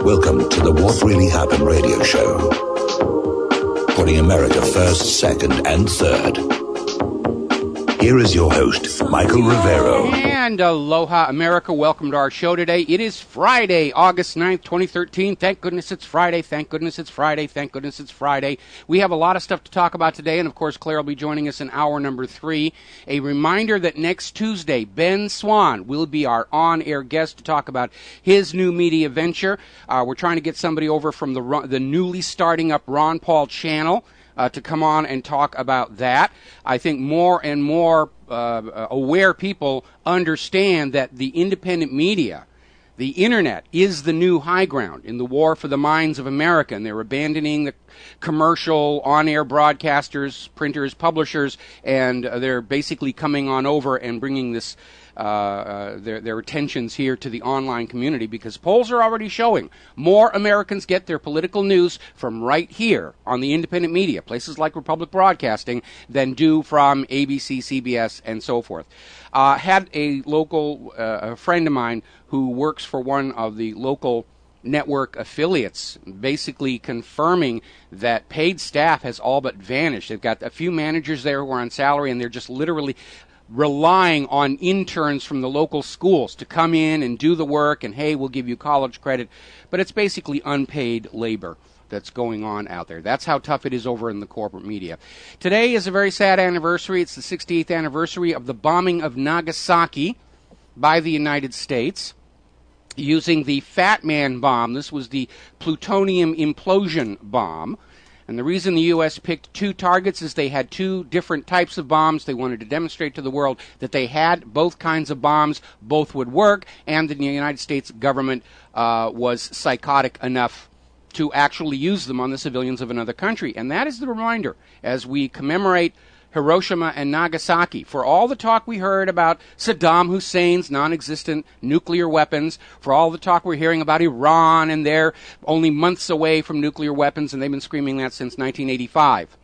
Welcome to the What Really Happened radio show. Putting America first, second, and third. Here is your host, Michael Rivero. And aloha, America. Welcome to our show today. It is Friday, August 9th, 2013. Thank goodness it's Friday. Thank goodness it's Friday. Thank goodness it's Friday. We have a lot of stuff to talk about today, and of course, Claire will be joining us in hour number 3. A reminder that next Tuesday, Ben Swan will be our on-air guest to talk about his new media venture. We're trying to get somebody over from the newly starting up Ron Paul channel to come on and talk about that. I think more and more aware people understand that the independent media, the internet, is the new high ground in the war for the minds of America, and they're abandoning the commercial on-air broadcasters, printers, publishers, and they're basically coming on over and bringing this their attentions here to the online community, because polls are already showing more Americans get their political news from right here on the independent media, places like Republic Broadcasting, than do from ABC, CBS, and so forth. Had a local friend of mine who works for one of the local network affiliates basically confirming that paid staff has all but vanished. They've got a few managers there who are on salary, and they're just literally relying on interns from the local schools to come in and do the work, and hey, we'll give you college credit. But it's basically unpaid labor that's going on out there. That's how tough it is over in the corporate media. Today is a very sad anniversary. It's the 68th anniversary of the bombing of Nagasaki by the United States using the Fat Man bomb. This was the plutonium implosion bomb. And the reason the U.S. picked 2 targets is they had 2 different types of bombs. They wanted to demonstrate to the world that they had both kinds of bombs, both would work, and the United States government was psychotic enough to actually use them on the civilians of another country. And that is the reminder as we commemorate Hiroshima and Nagasaki. For all the talk we heard about Saddam Hussein's non-existent nuclear weapons, for all the talk we're hearing about Iran and they're only months away from nuclear weapons, and they've been screaming that since 1985.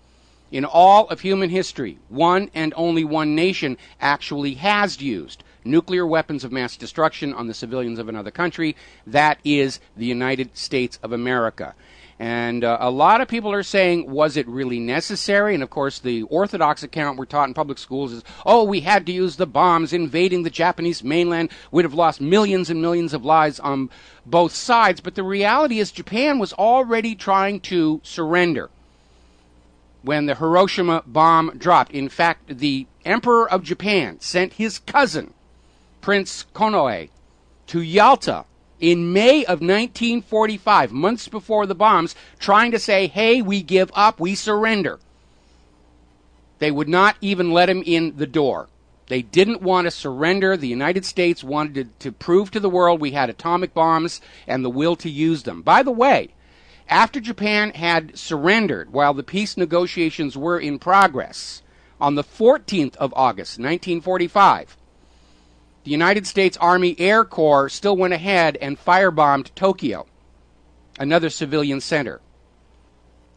In all of human history, one and only one nation actually has used nuclear weapons of mass destruction on the civilians of another country. That is the United States of America. And a lot of people are saying, was it really necessary? And, of course, the orthodox account we're taught in public schools is, oh, we had to use the bombs invading the Japanese mainland. We'd have lost millions and millions of lives on both sides. But the reality is Japan was already trying to surrender when the Hiroshima bomb dropped. In fact, the Emperor of Japan sent his cousin, Prince Konoe, to Yalta in May of 1945, months before the bombs, trying to say, hey, we give up, we surrender. They would not even let him in the door. They didn't want to surrender. The United States wanted to prove to the world we had atomic bombs and the will to use them. By the way, after Japan had surrendered, while the peace negotiations were in progress, on the 14th of August, 1945, the United States Army Air Corps still went ahead and firebombed Tokyo, another civilian center.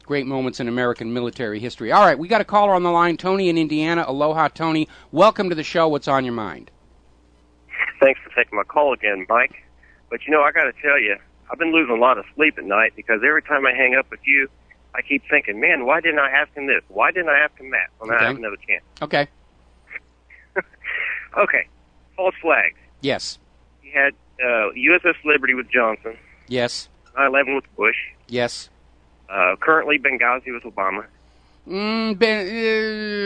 Great moments in American military history. All right, we got a caller on the line, Tony in Indiana. Aloha, Tony. Welcome to the show. What's on your mind? Thanks for taking my call again, Mike. But, I got to tell you, I've been losing a lot of sleep at night because every time I hang up with you, I keep thinking, man, why didn't I ask him this? Why didn't I ask him that? Well, now I have another chance. Okay. Okay. False flags. Yes. You had USS Liberty with Johnson. Yes. 9/11 with Bush. Yes. Currently Benghazi with Obama.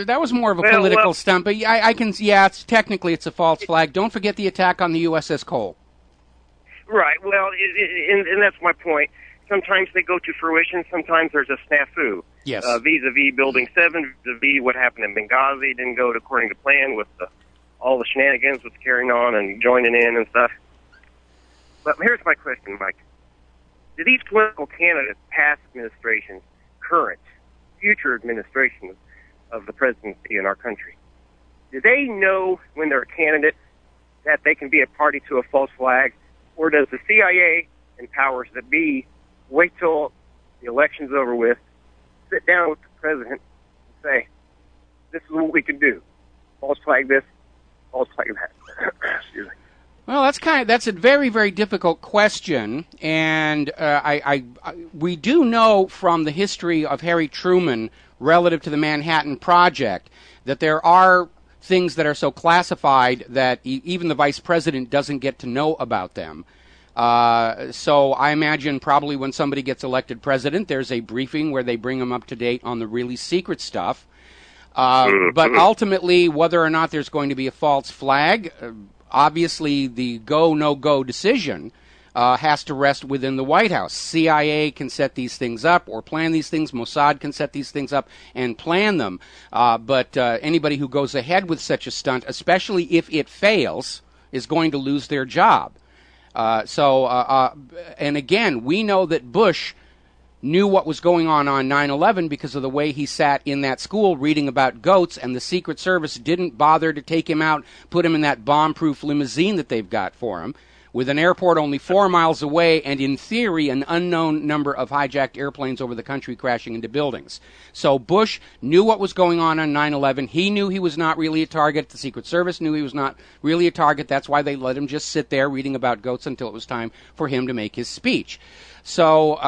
That was more of a political stunt, but I can, technically it's a false flag. Don't forget the attack on the USS Cole. Right. Well, and that's my point. Sometimes they go to fruition. Sometimes there's a snafu. Yes. Vis-a-vis Building 7, vis-a-vis what happened in Benghazi didn't go according to plan with all the shenanigans with carrying on and joining in and stuff. But here's my question, Mike. Do these political candidates, past administrations, current, future administrations of the presidency in our country, do they know when they're a candidate that they can be a party to a false flag? Or does the CIA and powers that be wait till the election's over with, sit down with the president and say, this is what we can do. False flag this, false flag that. Excuse me. Well, that's a very, very difficult question, and we do know from the history of Harry Truman relative to the Manhattan Project that there are things that are so classified that even the vice president doesn't get to know about them. So I imagine probably when somebody gets elected president, there's a briefing where they bring them up to date on the really secret stuff. But ultimately, whether or not there's going to be a false flag, obviously the go, no-go decision has to rest within the White House. CIA can set these things up or plan these things. Mossad can set these things up and plan them. But anybody who goes ahead with such a stunt, especially if it fails, is going to lose their job. And again, we know that Bush knew what was going on 9/11 because of the way he sat in that school reading about goats, and the Secret Service didn't bother to take him out, put him in that bomb-proof limousine that they've got for him, with an airport only 4 miles away and, in theory, an unknown number of hijacked airplanes over the country crashing into buildings. So Bush knew what was going on 9/11. He knew he was not really a target. The Secret Service knew he was not really a target. That's why they let him just sit there reading about goats until it was time for him to make his speech. So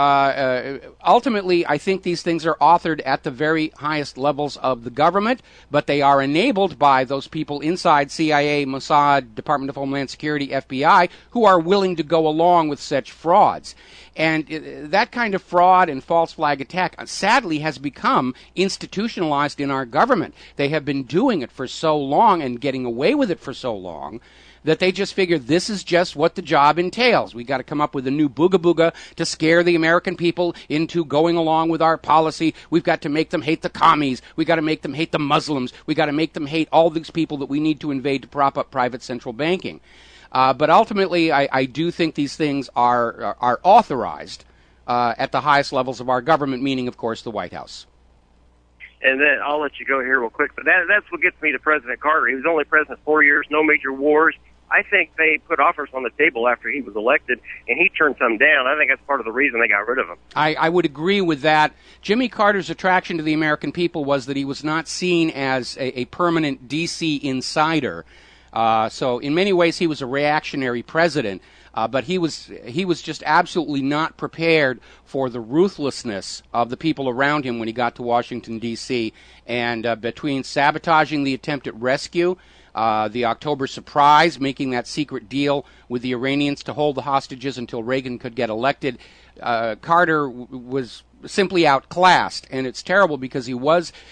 ultimately, I think these things are authored at the very highest levels of the government, but they are enabled by those people inside CIA, Mossad, Department of Homeland Security, FBI, who are willing to go along with such frauds. And that kind of fraud and false flag attack, sadly, has become institutionalized in our government. They have been doing it for so long and getting away with it for so long that they just figure this is just what the job entails. We got to come up with a new booga-booga to scare the American people into going along with our policy. We've got to make them hate the commies. We got to make them hate the Muslims. We got to make them hate all these people that we need to invade to prop up private central banking. But ultimately, I do think these things are authorized at the highest levels of our government, meaning, of course, the White House. And then I'll let you go here real quick, but that's what gets me to President Carter. He was only president 4 years, no major wars. I think they put offers on the table after he was elected, and he turned some down. I think that's part of the reason they got rid of him. I would agree with that. Jimmy Carter's attraction to the American people was that he was not seen as a permanent D.C. insider. So in many ways, he was a reactionary president. But he was just absolutely not prepared for the ruthlessness of the people around him when he got to Washington, D.C. And between sabotaging the attempt at rescue, the October surprise, making that secret deal with the Iranians to hold the hostages until Reagan could get elected, Carter was simply outclassed. And it's terrible because he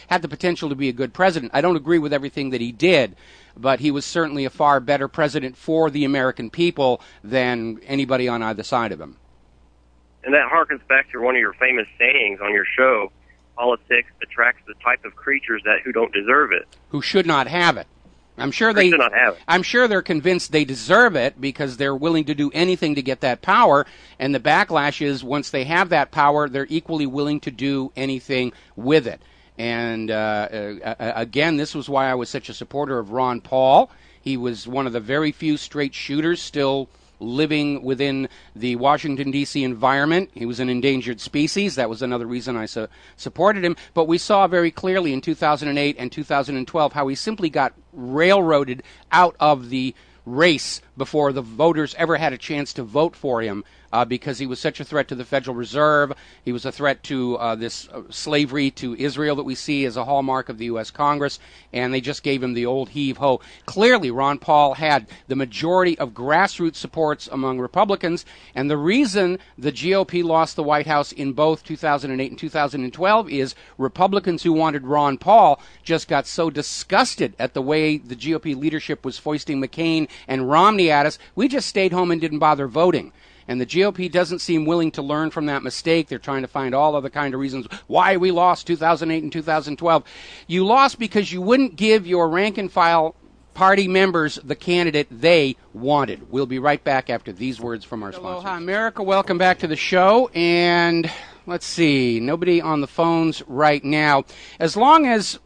had the potential to be a good president. I don't agree with everything that he did, but he was certainly a far better president for the American people than anybody on either side of him. And that harkens back to one of your famous sayings on your show: politics attracts the type of creatures who don't deserve it. Who should not have it. I'm sure they're convinced they deserve it because they're willing to do anything to get that power, and the backlash is once they have that power, they're equally willing to do anything with it. And again, this was why I was such a supporter of Ron Paul. He was one of the very few straight shooters still living within the Washington, D.C. environment. He was an endangered species. That was another reason I supported him. But we saw very clearly in 2008 and 2012 how he simply got railroaded out of the race before the voters ever had a chance to vote for him because he was such a threat to the Federal Reserve. He was a threat to this slavery to Israel that we see as a hallmark of the U.S. Congress, and they just gave him the old heave-ho. Clearly, Ron Paul had the majority of grassroots supports among Republicans, and the reason the GOP lost the White House in both 2008 and 2012 is Republicans who wanted Ron Paul just got so disgusted at the way the GOP leadership was foisting McCain and Romney at us, we just stayed home and didn't bother voting. And the GOP doesn't seem willing to learn from that mistake. They're trying to find all other kind of reasons why we lost 2008 and 2012. You lost because you wouldn't give your rank-and-file party members the candidate they wanted. We'll be right back after these words from our sponsors. Aloha, America. Welcome back to the show. And let's see, nobody on the phones right now. As long as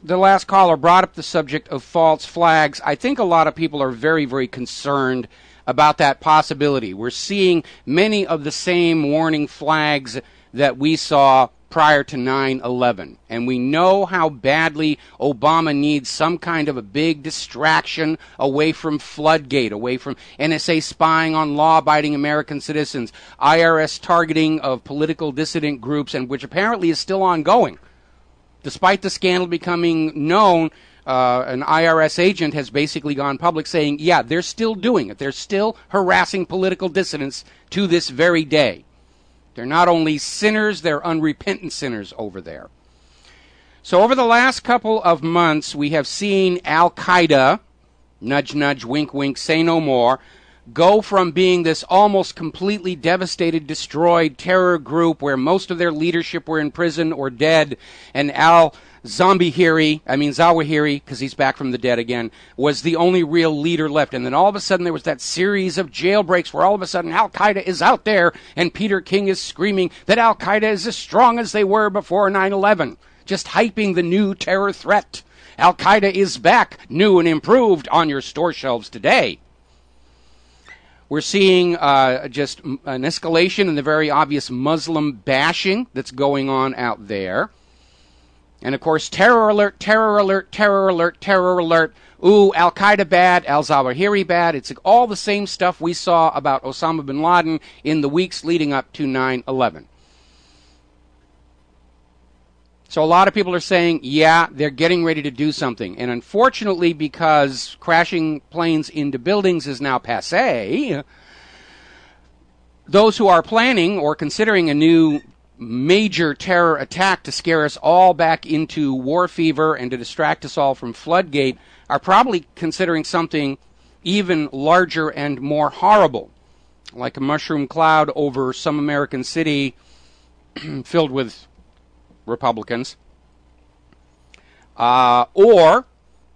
the last caller brought up the subject of false flags, I think a lot of people are very, very concerned about that possibility. We're seeing many of the same warning flags that we saw prior to 9/11. And we know how badly Obama needs some kind of a big distraction away from Floodgate, away from NSA spying on law-abiding American citizens, IRS targeting of political dissident groups, and which apparently is still ongoing. Despite the scandal becoming known, an IRS agent has basically gone public saying, yeah, they're still doing it. They're still harassing political dissidents to this very day. They're not only sinners, they're unrepentant sinners over there. So over the last couple of months, we have seen Al-Qaeda, nudge, nudge, wink, wink, say no more, go from being this almost completely devastated, destroyed terror group where most of their leadership were in prison or dead, and Zawahiri, because he's back from the dead again, was the only real leader left. And then all of a sudden there was that series of jailbreaks where all of a sudden Al-Qaeda is out there and Peter King is screaming that Al-Qaeda is as strong as they were before 9/11, just hyping the new terror threat. Al-Qaeda is back, new and improved, on your store shelves today. We're seeing just an escalation in the very obvious Muslim bashing that's going on out there. And, of course, terror alert, terror alert, terror alert, terror alert. Ooh, Al-Qaeda bad, al-Zawahiri bad. It's all the same stuff we saw about Osama bin Laden in the weeks leading up to 9/11. So a lot of people are saying, yeah, they're getting ready to do something. And unfortunately, because crashing planes into buildings is now passé, those who are planning or considering a new major terror attack to scare us all back into war fever and to distract us all from Floodgate are probably considering something even larger and more horrible, like a mushroom cloud over some American city filled with Republicans, or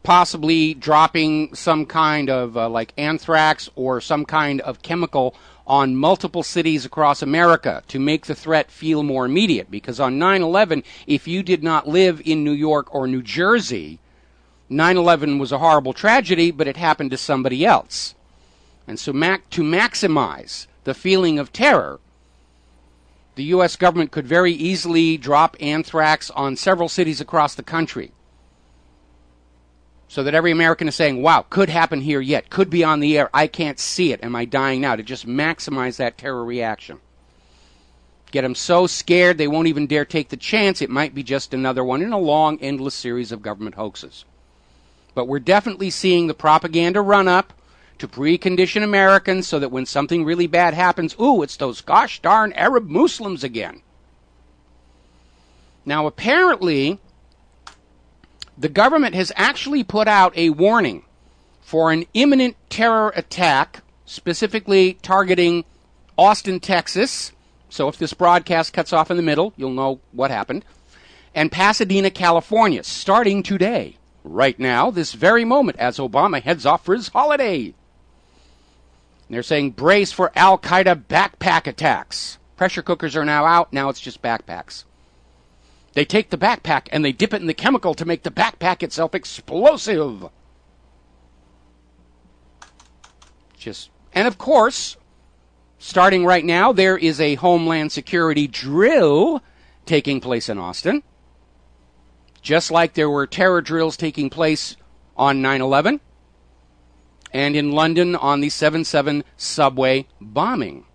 possibly dropping some kind of like anthrax or some kind of chemical on multiple cities across America to make the threat feel more immediate. Because on 9/11, if you did not live in New York or New Jersey, 9/11 was a horrible tragedy, but it happened to somebody else. And so to maximize the feeling of terror, the U.S. government could very easily drop anthrax on several cities across the country, so that every American is saying, wow, could happen here yet, could be on the air, I can't see it, am I dying now? To just maximize that terror reaction. Get them so scared they won't even dare take the chance it might be just another one in a long, endless series of government hoaxes. But we're definitely seeing the propaganda run up to precondition Americans so that when something really bad happens, ooh, it's those gosh darn Arab Muslims again. Now, apparently, the government has actually put out a warning for an imminent terror attack, specifically targeting Austin, Texas. So if this broadcast cuts off in the middle, you'll know what happened. And Pasadena, California, starting today, right now, this very moment, as Obama heads off for his holiday. And they're saying brace for Al-Qaeda backpack attacks. Pressure cookers are now out. Now it's just backpacks. They take the backpack and they dip it in the chemical to make the backpack itself explosive. And of course, starting right now, there is a Homeland Security drill taking place in Austin. Just like there were terror drills taking place on 9/11 and in London on the 7/7 subway bombing.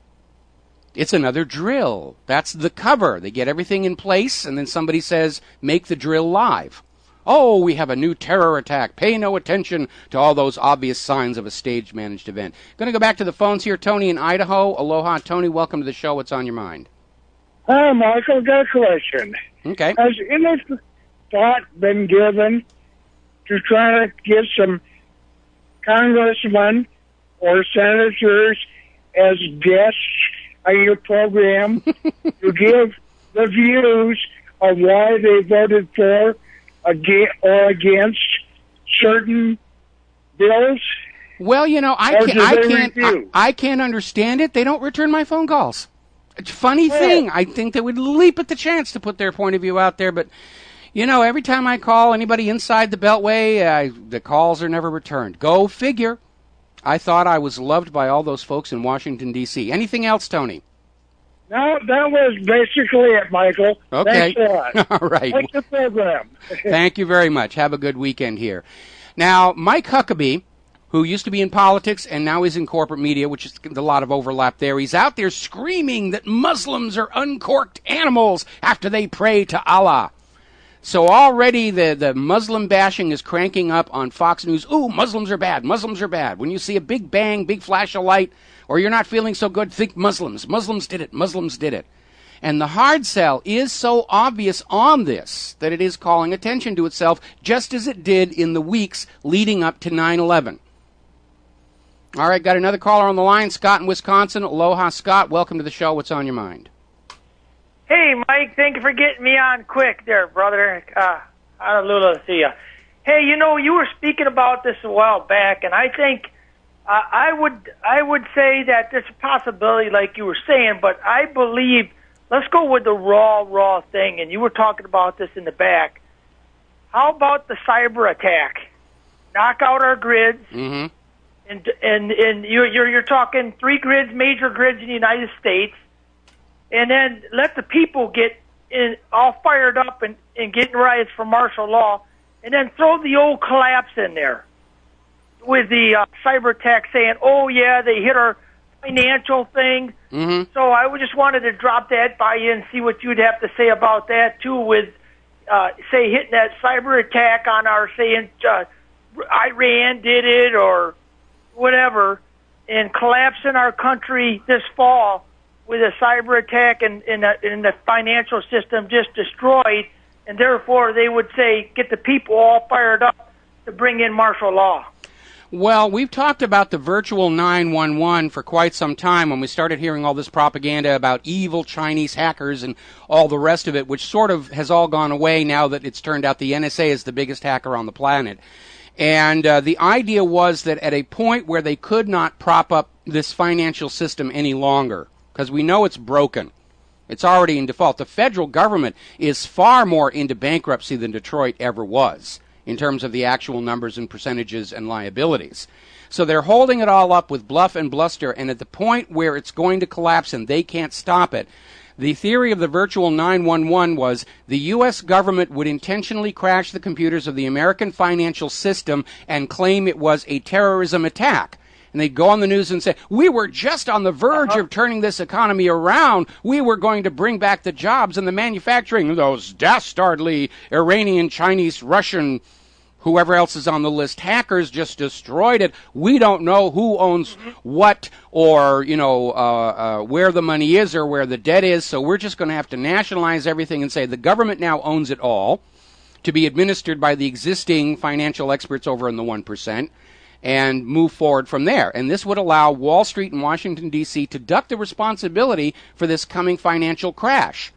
It's another drill. That's the cover. They get everything in place, and then somebody says, make the drill live. Oh, we have a new terror attack. Pay no attention to all those obvious signs of a stage-managed event. Going to go back to the phones here. Tony in Idaho. Aloha, Tony. Welcome to the show. What's on your mind? Hi, Michael. Got a question. Okay. Has any thought been given to try to get some congressmen or senators as guests on your program to give the views of why they voted for or against certain bills? Well, you know, I can't understand it. They don't return my phone calls. It's a funny thing. I think they would leap at the chance to put their point of view out there, but you know, every time I call anybody inside the Beltway, the calls are never returned. Go figure. I thought I was loved by all those folks in Washington, D.C. Anything else, Tony? No, that was basically it, Michael. Okay. Thanks a lot. All right. Like the program. Thank you very much. Have a good weekend here. Now, Mike Huckabee, who used to be in politics and now is in corporate media, which is a lot of overlap there, he's out there screaming that Muslims are uncorked animals after they pray to Allah. So already the Muslim bashing is cranking up on Fox News. Ooh, Muslims are bad. Muslims are bad. When you see a big bang, big flash of light, or you're not feeling so good, think Muslims. Muslims did it. Muslims did it. And the hard sell is so obvious on this that it is calling attention to itself, just as it did in the weeks leading up to 9/11. All right, got another caller on the line, Scott in Wisconsin. Aloha, Scott. Welcome to the show. What's on your mind? Hey, Mike, thank you for getting me on quick there, brother. Hallelujah to you. Hey, you were speaking about this a while back, and I think I would say that there's a possibility, like you were saying, but I believe, let's go with the raw thing, and you were talking about this in the back. How about the cyber attack? Knock out our grids, and you're talking 3 grids, major grids in the United States, and then let the people get all fired up and getting riots for martial law, and then throw the old collapse in there with the cyber attack saying, oh, yeah, they hit our financial thing. So I just wanted to drop that by you and see what you'd have to say about that, too, with, say, hitting that cyber attack on our, saying Iran did it or whatever, and collapsing our country this fall with a cyber attack and the financial system just destroyed, and therefore they would say, get the people all fired up to bring in martial law. Well, we've talked about the virtual 911 for quite some time when we started hearing all this propaganda about evil Chinese hackers and all the rest of it, which sort of has all gone away now that it's turned out the NSA is the biggest hacker on the planet. And the idea was that at a point where they could not prop up this financial system any longer, because we know it's broken. It's already in default. The federal government is far more into bankruptcy than Detroit ever was in terms of the actual numbers and percentages and liabilities. So they're holding it all up with bluff and bluster, and at the point where it's going to collapse and they can't stop it, the theory of the virtual 911 was the U.S. government would intentionally crash the computers of the American financial system and claim it was a terrorism attack. And they'd go on the news and say, we were just on the verge of turning this economy around. We were going to bring back the jobs and the manufacturing. Those dastardly Iranian, Chinese, Russian, whoever else is on the list, hackers just destroyed it. We don't know who owns what or, where the money is or where the debt is. So we're just going to have to nationalize everything and say the government now owns it all to be administered by the existing financial experts over in the 1%. And move forward from there. And this would allow Wall Street and Washington, D.C. to duck the responsibility for this coming financial crash.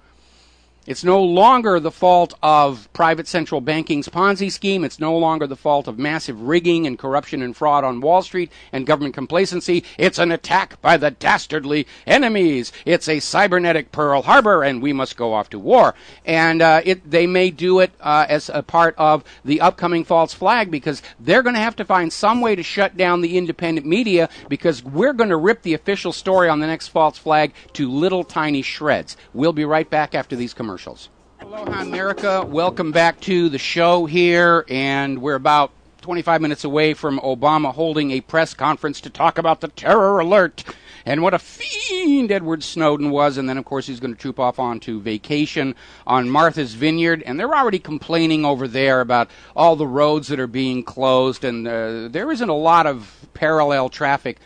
It's no longer the fault of private central banking's Ponzi scheme. It's no longer the fault of massive rigging and corruption and fraud on Wall Street and government complacency. It's an attack by the dastardly enemies. It's a cybernetic Pearl Harbor, and we must go off to war. And they may do it as a part of the upcoming false flag, because they're going to have to find some way to shut down the independent media, because we're going to rip the official story on the next false flag to little tiny shreds. We'll be right back after these commercials. Aloha, America. Welcome back to the show here, and we're about 25 minutes away from Obama holding a press conference to talk about the terror alert and what a fiend Edward Snowden was. And then, of course, he's going to troop off on to vacation on Martha's Vineyard, and they're already complaining over there about all the roads that are being closed, and there isn't a lot of parallel traffic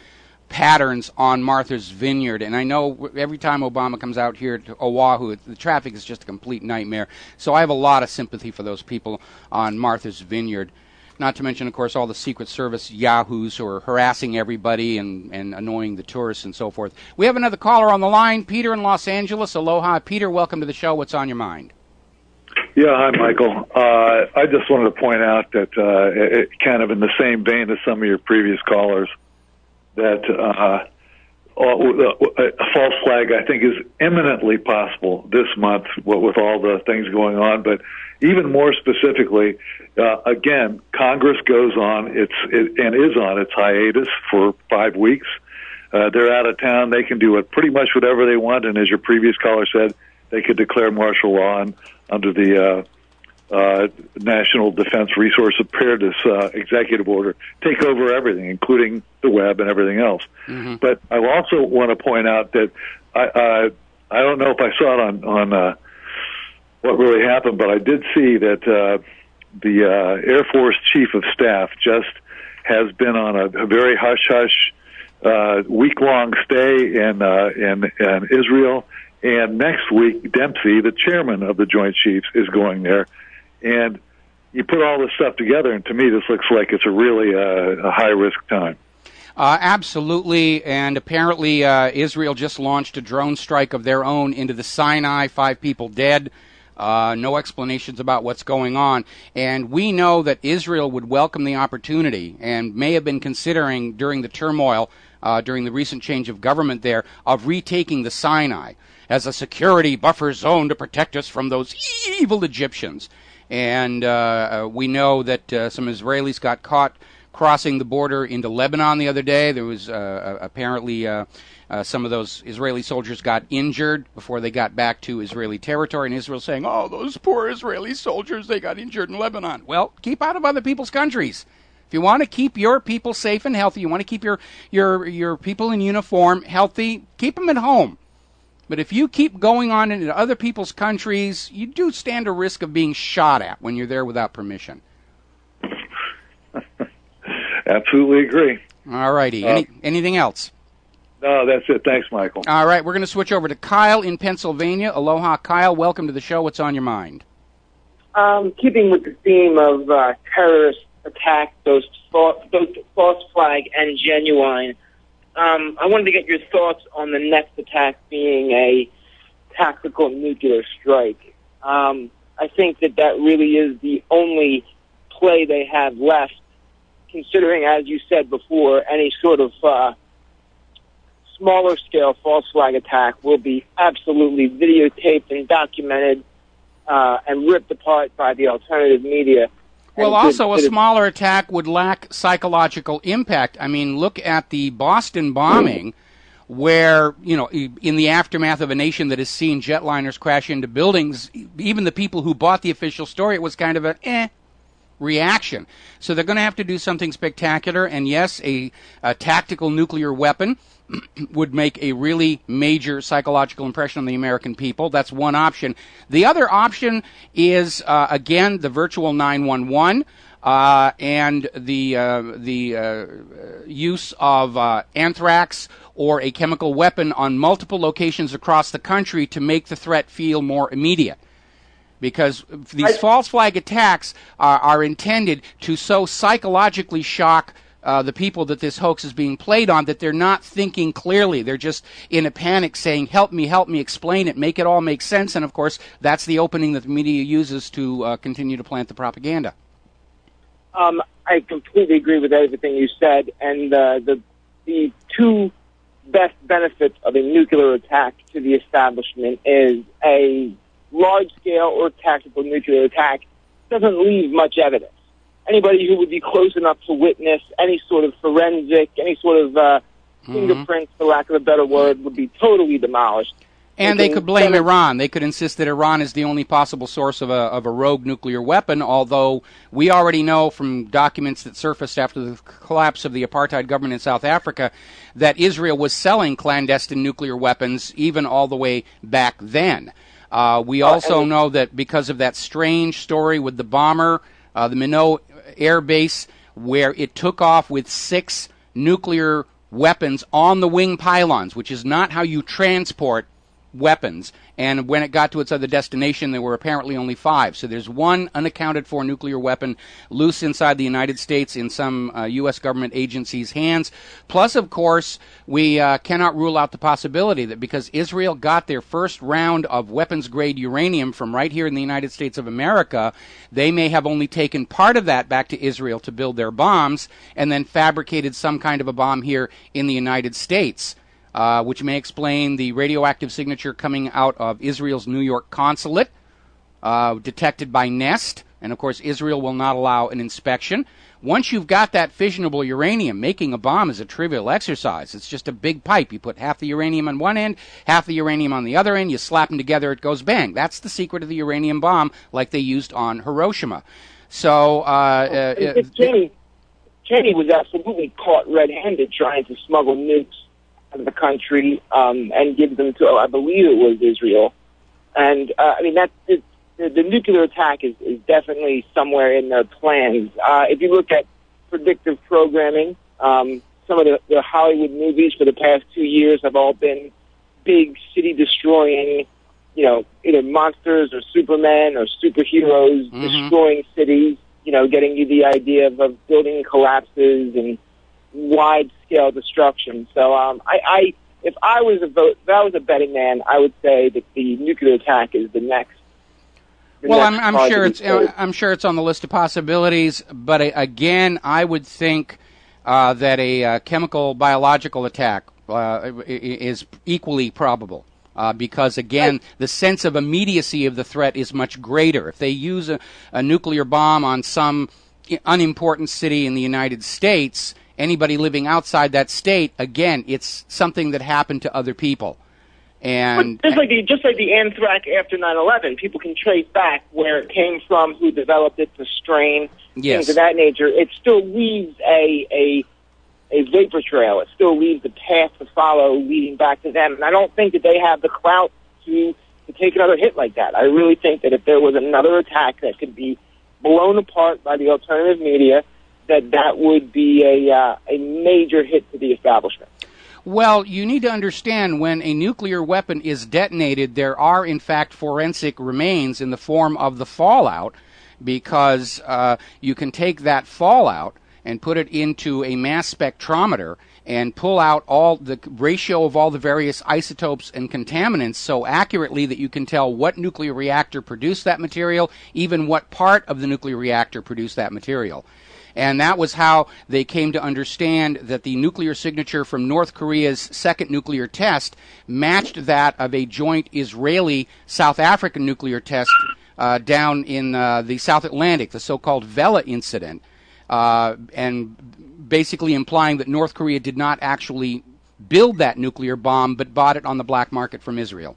patterns on Martha's Vineyard. And I know every time Obama comes out here to Oahu, the traffic is just a complete nightmare. So I have a lot of sympathy for those people on Martha's Vineyard. Not to mention, of course, all the Secret Service yahoos who are harassing everybody and annoying the tourists and so forth. We have another caller on the line, Peter in Los Angeles. Aloha. Peter, welcome to the show. What's on your mind? Yeah, hi, Michael. I just wanted to point out that it kind of in the same vein as some of your previous callers, that a false flag, I think, is imminently possible this month with all the things going on. But even more specifically, again, Congress goes on and is on its hiatus for 5 weeks. they're out of town. They can do pretty much whatever they want. And as your previous caller said, they could declare martial law under the National Defense Resource Preparedness executive order, take over everything, including the web and everything else. Mm-hmm. But I also want to point out that I don't know if I saw it on what really happened, but I did see that the Air Force Chief of Staff just has been on a very hush-hush week-long stay in Israel. And next week, Dempsey, the chairman of the Joint Chiefs, is going there. And you put all this stuff together, and to me, this looks like it's a really a high-risk time. Absolutely, and apparently Israel just launched a drone strike of their own into the Sinai, 5 people dead. No explanations about what's going on. And we know that Israel would welcome the opportunity and may have been considering during the turmoil, during the recent change of government there, of retaking the Sinai as a security buffer zone to protect us from those evil Egyptians. And we know that some Israelis got caught crossing the border into Lebanon the other day. There was apparently some of those Israeli soldiers got injured before they got back to Israeli territory, and Israel saying, oh, those poor Israeli soldiers, they got injured in Lebanon. Well, keep out of other people's countries. If you want to keep your people safe and healthy, you want to keep your people in uniform healthy, keep them at home. But if you keep going on into other people's countries, you do stand a risk of being shot at when you're there without permission. Absolutely agree. All righty. Anything else? No, that's it. Thanks, Michael. All right, we're going to switch over to Kyle in Pennsylvania. Aloha, Kyle. Welcome to the show. What's on your mind? Keeping with the theme of terrorist attack, those false flag and genuine, I wanted to get your thoughts on the next attack being a tactical nuclear strike. I think that really is the only play they have left, considering, as you said before, any sort of smaller scale false flag attack will be absolutely videotaped and documented and ripped apart by the alternative media. Well, also a smaller attack would lack psychological impact. I mean, look at the Boston bombing, where, in the aftermath of a nation that has seen jetliners crash into buildings, even the people who bought the official story, it was kind of a reaction. So they're going to have to do something spectacular, and yes, a tactical nuclear weapon would make a really major psychological impression on the American people. That's one option. The other option is, again, the virtual 911 and the use of anthrax or a chemical weapon on multiple locations across the country to make the threat feel more immediate. Because these false flag attacks are intended to so psychologically shock the people that this hoax is being played on that they're not thinking clearly. They're just in a panic saying, help me, explain it, make it all make sense. And, of course, that's the opening that the media uses to continue to plant the propaganda. I completely agree with everything you said. And the two best benefits of a nuclear attack to the establishment is a large-scale or tactical nuclear attack doesn't leave much evidence. Anybody who would be close enough to witness any sort of forensic, any sort of fingerprints, for lack of a better word, would be totally demolished. And they could blame Iran. They could insist that Iran is the only possible source of a rogue nuclear weapon, although we already know from documents that surfaced after the collapse of the apartheid government in South Africa that Israel was selling clandestine nuclear weapons even all the way back then. We also know that because of that strange story with the bomber, the Minot Air Base, where it took off with 6 nuclear weapons on the wing pylons, which is not how you transport weapons. And when it got to its other destination, there were apparently only 5. So there's one unaccounted for nuclear weapon loose inside the United States in some U.S. government agencies' hands. Plus, of course, we cannot rule out the possibility that because Israel got their first round of weapons-grade uranium from right here in the United States of America, they may have only taken part of that back to Israel to build their bombs and then fabricated some kind of a bomb here in the United States. Which may explain the radioactive signature coming out of Israel's New York consulate, detected by NEST, And, of course, Israel will not allow an inspection. Once you've got that fissionable uranium, making a bomb is a trivial exercise. It's just a big pipe. You put half the uranium on one end, half the uranium on the other end, you slap them together, it goes bang. That's the secret of the uranium bomb, like they used on Hiroshima. So, Kenny was absolutely caught red-handed trying to smuggle nukes out of the country and give them to, I believe it was Israel. And, the nuclear attack is definitely somewhere in their plans. If you look at predictive programming, some of the Hollywood movies for the past 2 years have all been big city-destroying, either monsters or Superman or superheroes destroying cities, getting you the idea of building collapses and wide-scale destruction. So if I was a betting man, I would say that the nuclear attack is the next. Well, I'm sure it's on the list of possibilities, but again, I would think that a chemical biological attack is equally probable. Because, again, the sense of immediacy of the threat is much greater. If they use a nuclear bomb on some unimportant city in the United States, anybody living outside that state, again, it's something that happened to other people. And just like the anthrax after 9/11, people can trace back where it came from, who developed it, the strain, things of that nature. It still leaves a vapor trail. It still leaves the path to follow leading back to them. And I don't think that they have the clout to take another hit like that. I really think that if there was another attack that could be blown apart by the alternative media, that would be a major hit to the establishment. Well, you need to understand when a nuclear weapon is detonated, there are, in fact, forensic remains in the form of the fallout, because you can take that fallout and put it into a mass spectrometer and pull out all the ratio of all the various isotopes and contaminants so accurately that you can tell what nuclear reactor produced that material, even what part of the nuclear reactor produced that material. And that was how they came to understand that the nuclear signature from North Korea's second nuclear test matched that of a joint Israeli-South African nuclear test down in the South Atlantic, the so-called Vela incident, and basically implying that North Korea did not actually build that nuclear bomb but bought it on the black market from Israel.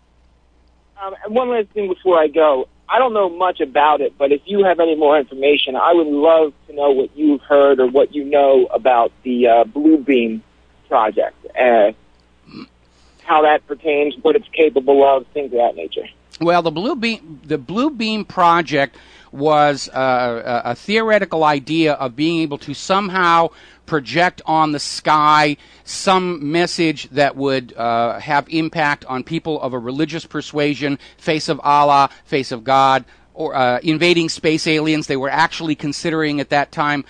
And one last thing before I go. I don't know much about it, but if you have any more information, I would love to know what you've heard or what you know about the Blue Beam project, how that pertains, what it's capable of, things of that nature. Well, the Blue Beam project was a theoretical idea of being able to somehow project on the sky some message that would have impact on people of a religious persuasion, face of Allah, face of God, or invading space aliens. They were actually considering at that time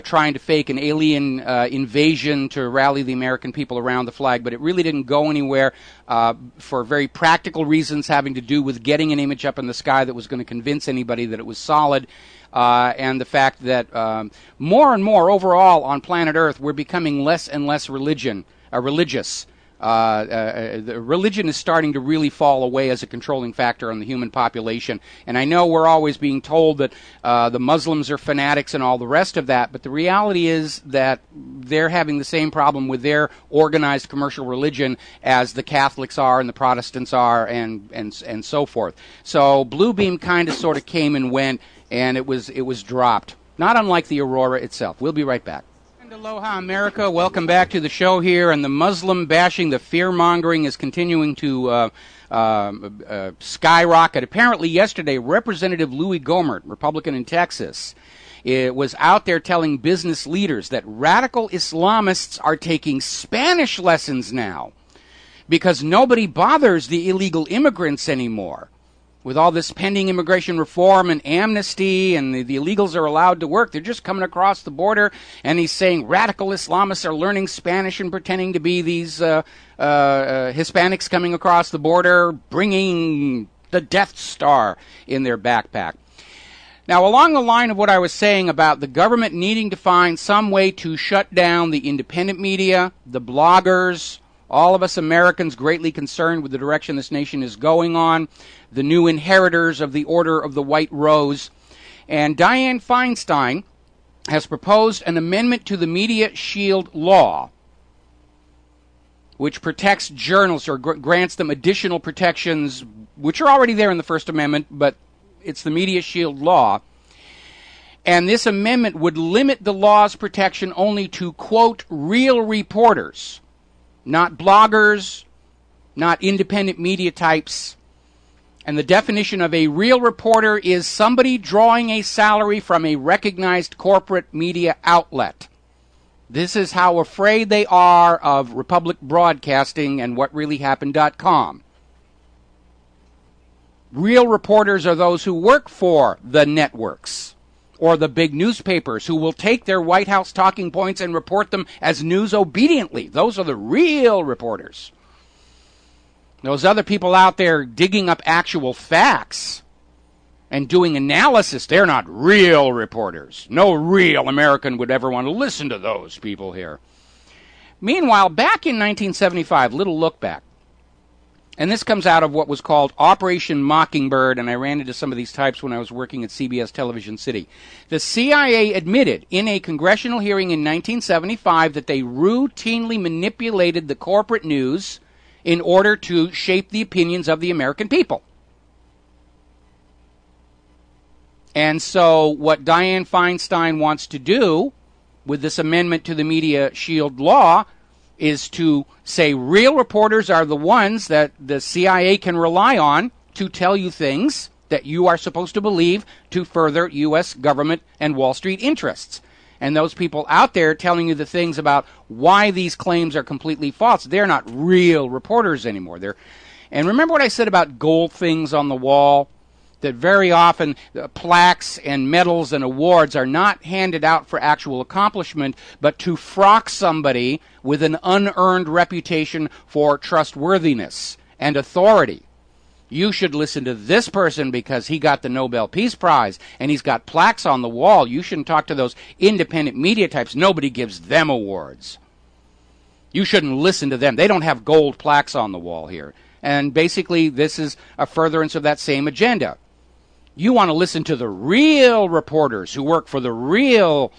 trying to fake an alien invasion to rally the American people around the flag, but it really didn't go anywhere for very practical reasons having to do with getting an image up in the sky that was going to convince anybody that it was solid. And the fact that more and more overall on planet Earth we're becoming less and less religious. The religion is starting to really fall away as a controlling factor on the human population. And I know we're always being told that the Muslims are fanatics and all the rest of that, but the reality is that they're having the same problem with their organized commercial religion as the Catholics are and the Protestants are and so forth. So Blue Beam kind of sort of came and went, and it was dropped, not unlike the Aurora itself. We'll be right back. Aloha, America. Welcome back to the show here. And the Muslim bashing, the fear-mongering is continuing to skyrocket. Apparently yesterday, Representative Louis Gohmert, Republican in Texas, was out there telling business leaders that radical Islamists are taking Spanish lessons now because nobody bothers the illegal immigrants anymore. With all this pending immigration reform and amnesty and the illegals are allowed to work, they're just coming across the border, and he's saying radical Islamists are learning Spanish and pretending to be these Hispanics coming across the border, bringing the Death Star in their backpack. Now, along the line of what I was saying about the government needing to find some way to shut down the independent media, the bloggers, all of us Americans greatly concerned with the direction this nation is going on, the new inheritors of the Order of the White Rose, And Dianne Feinstein has proposed an amendment to the Media Shield law, which protects journalists or grants them additional protections, which are already there in the First Amendment, but it's the Media Shield law. And this amendment would limit the law's protection only to, quote, real reporters, not bloggers, not independent media types. And the definition of a real reporter is somebody drawing a salary from a recognized corporate media outlet. This is how afraid they are of Republic Broadcasting and WhatReallyHappened.com. Real reporters are those who work for the networks or the big newspapers who will take their White House talking points and report them as news obediently. Those are the real reporters. Those other people out there digging up actual facts and doing analysis, they're not real reporters. No real American would ever want to listen to those people here. Meanwhile, back in 1975, little look back, and this comes out of what was called Operation Mockingbird, and I ran into some of these types when I was working at CBS Television City. The CIA admitted in a congressional hearing in 1975 that they routinely manipulated the corporate news in order to shape the opinions of the American people. And so what Dianne Feinstein wants to do with this amendment to the Media Shield law is to say real reporters are the ones that the CIA can rely on to tell you things that you are supposed to believe to further U.S. government and Wall Street interests. And those people out there telling you the things about why these claims are completely false, they're not real reporters anymore. And remember what I said about gold things on the wall? That very often plaques and medals and awards are not handed out for actual accomplishment, but to frock somebody with an unearned reputation for trustworthiness and authority. You should listen to this person because he got the Nobel Peace Prize and he's got plaques on the wall. You shouldn't talk to those independent media types. Nobody gives them awards. You shouldn't listen to them. They don't have gold plaques on the wall here. And basically, this is a furtherance of that same agenda. You want to listen to the real reporters who work for the real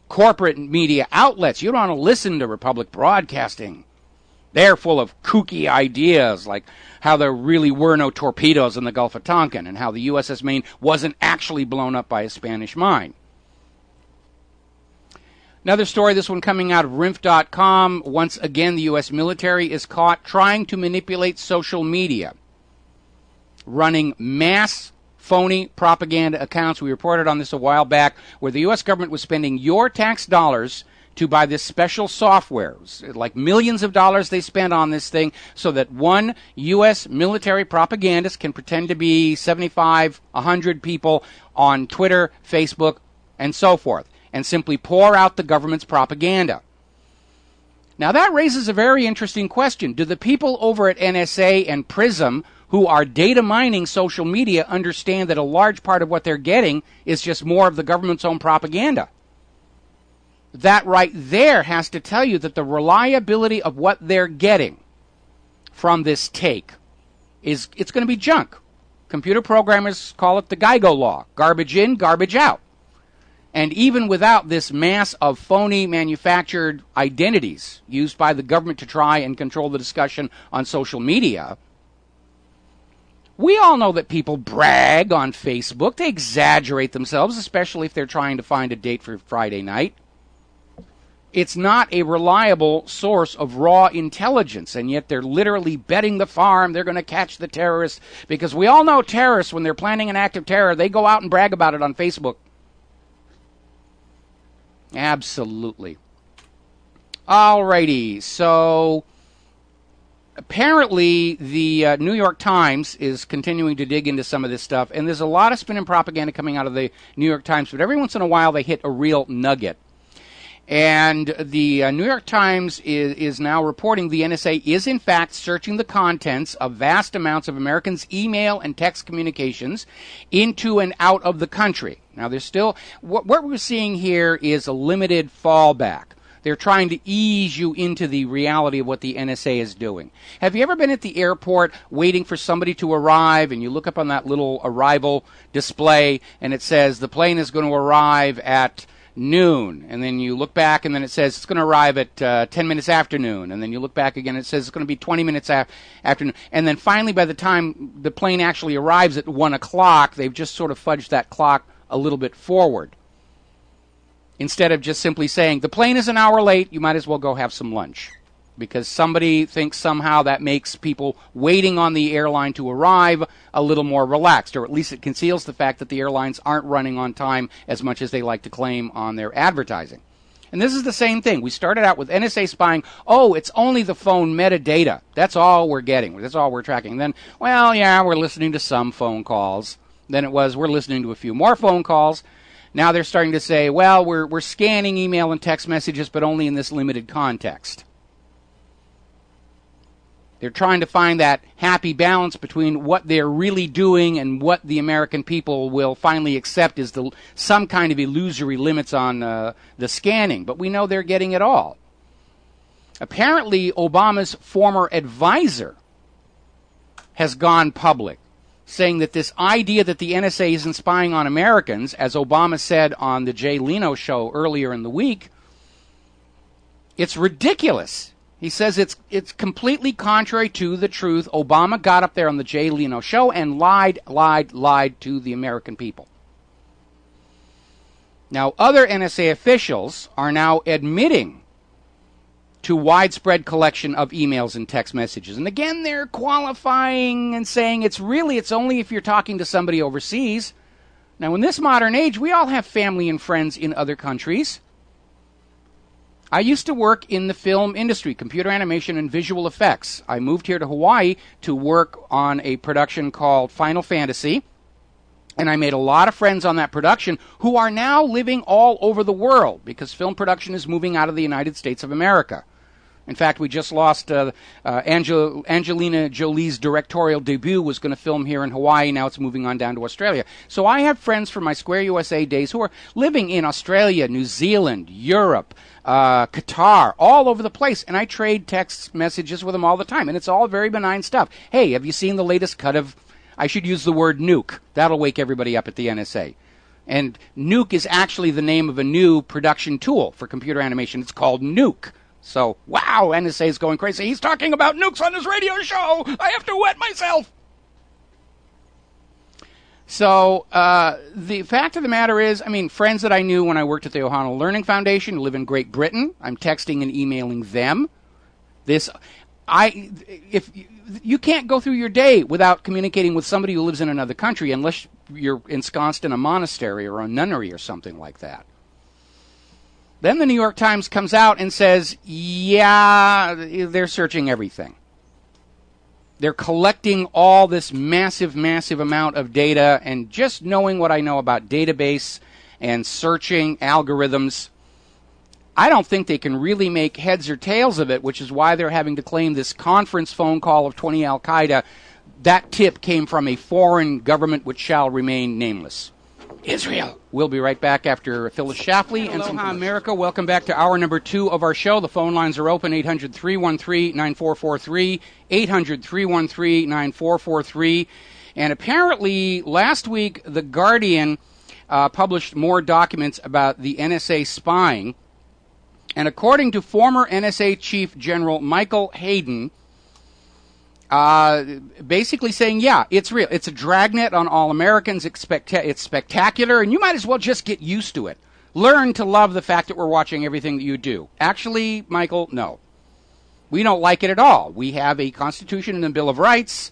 corporate media outlets. You don't want to listen to Republic Broadcasting. They're full of kooky ideas, like how there really were no torpedoes in the Gulf of Tonkin and how the USS Maine wasn't actually blown up by a Spanish mine. Another story, this one coming out of RINF.com. Once again, the U.S. military is caught trying to manipulate social media, running mass phony propaganda accounts. We reported on this a while back, where the U.S. government was spending your tax dollars to buy this special software. It was like millions of dollars they spent on this thing so that one U.S. military propagandist can pretend to be 75, 100 people on Twitter, Facebook, and so forth, and simply pour out the government's propaganda. Now that raises a very interesting question. Do the people over at NSA and PRISM who are data mining social media understand that a large part of what they're getting is just more of the government's own propaganda? That right there has to tell you that the reliability of what they're getting from this take it's going to be junk. Computer programmers call it the Geigo law. Garbage in, garbage out. And even without this mass of phony manufactured identities used by the government to try and control the discussion on social media, we all know that people brag on Facebook. They exaggerate themselves, especially if they're trying to find a date for Friday night. It's not a reliable source of raw intelligence, and yet they're literally betting the farm they're going to catch the terrorists, because we all know terrorists, when they're planning an act of terror, they go out and brag about it on Facebook. Absolutely. Alrighty, so apparently the New York Times is continuing to dig into some of this stuff, and there's a lot of spin and propaganda coming out of the New York Times, but every once in a while they hit a real nugget. And the New York Times is now reporting the NSA is in fact searching the contents of vast amounts of Americans' email and text communications into and out of the country. Now, there's still, what we're seeing here is a limited fallback. They're trying to ease you into the reality of what the NSA is doing. Have you ever been at the airport waiting for somebody to arrive, and you look up on that little arrival display, and it says the plane is going to arrive at noon, and then you look back, and then it says it's going to arrive at 10 minutes after noon, and then you look back again, and it says it's going to be 20 minutes after noon, and then finally by the time the plane actually arrives at 1 o'clock, they've just sort of fudged that clock a little bit forward. Instead of just simply saying, the plane is an hour late, you might as well go have some lunch. Because somebody thinks somehow that makes people waiting on the airline to arrive a little more relaxed, or at least it conceals the fact that the airlines aren't running on time as much as they like to claim on their advertising. And this is the same thing. We started out with NSA spying. Oh, it's only the phone metadata. That's all we're getting. That's all we're tracking. Then, well, yeah, we're listening to some phone calls. Then it was, we're listening to a few more phone calls. Now they're starting to say, well, we're scanning email and text messages, but only in this limited context. They're trying to find that happy balance between what they're really doing and what the American people will finally accept as some kind of illusory limits on the scanning. But we know they're getting it all. Apparently, Obama's former advisor has gone public, saying that this idea that the NSA isn't spying on Americans, as Obama said on the Jay Leno show earlier in the week, it's ridiculous. He says it's completely contrary to the truth. Obama got up there on the Jay Leno show and lied to the American people. Now, other NSA officials are now admitting to widespread collection of emails and text messages. And again, they're qualifying and saying it's only if you're talking to somebody overseas. Now, in this modern age, we all have family and friends in other countries. I used to work in the film industry, computer animation and visual effects. I moved here to Hawaii to work on a production called Final Fantasy, and I made a lot of friends on that production who are now living all over the world because film production is moving out of the United States of America. In fact, we just lost Angelina Jolie's directorial debut was going to film here in Hawaii. Now it's moving on down to Australia. So I have friends from my Square USA days who are living in Australia, New Zealand, Europe, Qatar, all over the place. And I trade text messages with them all the time. And it's all very benign stuff. Hey, have you seen the latest cut of, I should use the word nuke. That'll wake everybody up at the NSA. And nuke is actually the name of a new production tool for computer animation. It's called Nuke. So, wow, NSA is going crazy. He's talking about nukes on his radio show. I have to wet myself. So, the fact of the matter is, friends that I knew when I worked at the Ohana Learning Foundation who live in Great Britain, I'm texting and emailing them. If you can't go through your day without communicating with somebody who lives in another country unless you're ensconced in a monastery or a nunnery or something like that. Then the New York Times comes out and says, yeah, they're searching everything. They're collecting all this massive, massive amount of data, and just knowing what I know about database and searching algorithms, I don't think they can really make heads or tails of it, which is why they're having to claim this conference phone call of 20 Al-Qaeda. That tip came from a foreign government which shall remain nameless. Israel. We'll be right back after Phyllis Schlafly and Aloha America. Welcome back to hour number 2 of our show. The phone lines are open, 800-313-9443, 800-313-9443. And apparently last week The Guardian published more documents about the NSA spying. And according to former NSA Chief General Michael Hayden, basically saying, yeah, it's real. It's a dragnet on all Americans. It's spectacular, and you might as well just get used to it. Learn to love the fact that we're watching everything that you do. Actually, Michael, no. We don't like it at all. We have a Constitution and a Bill of Rights,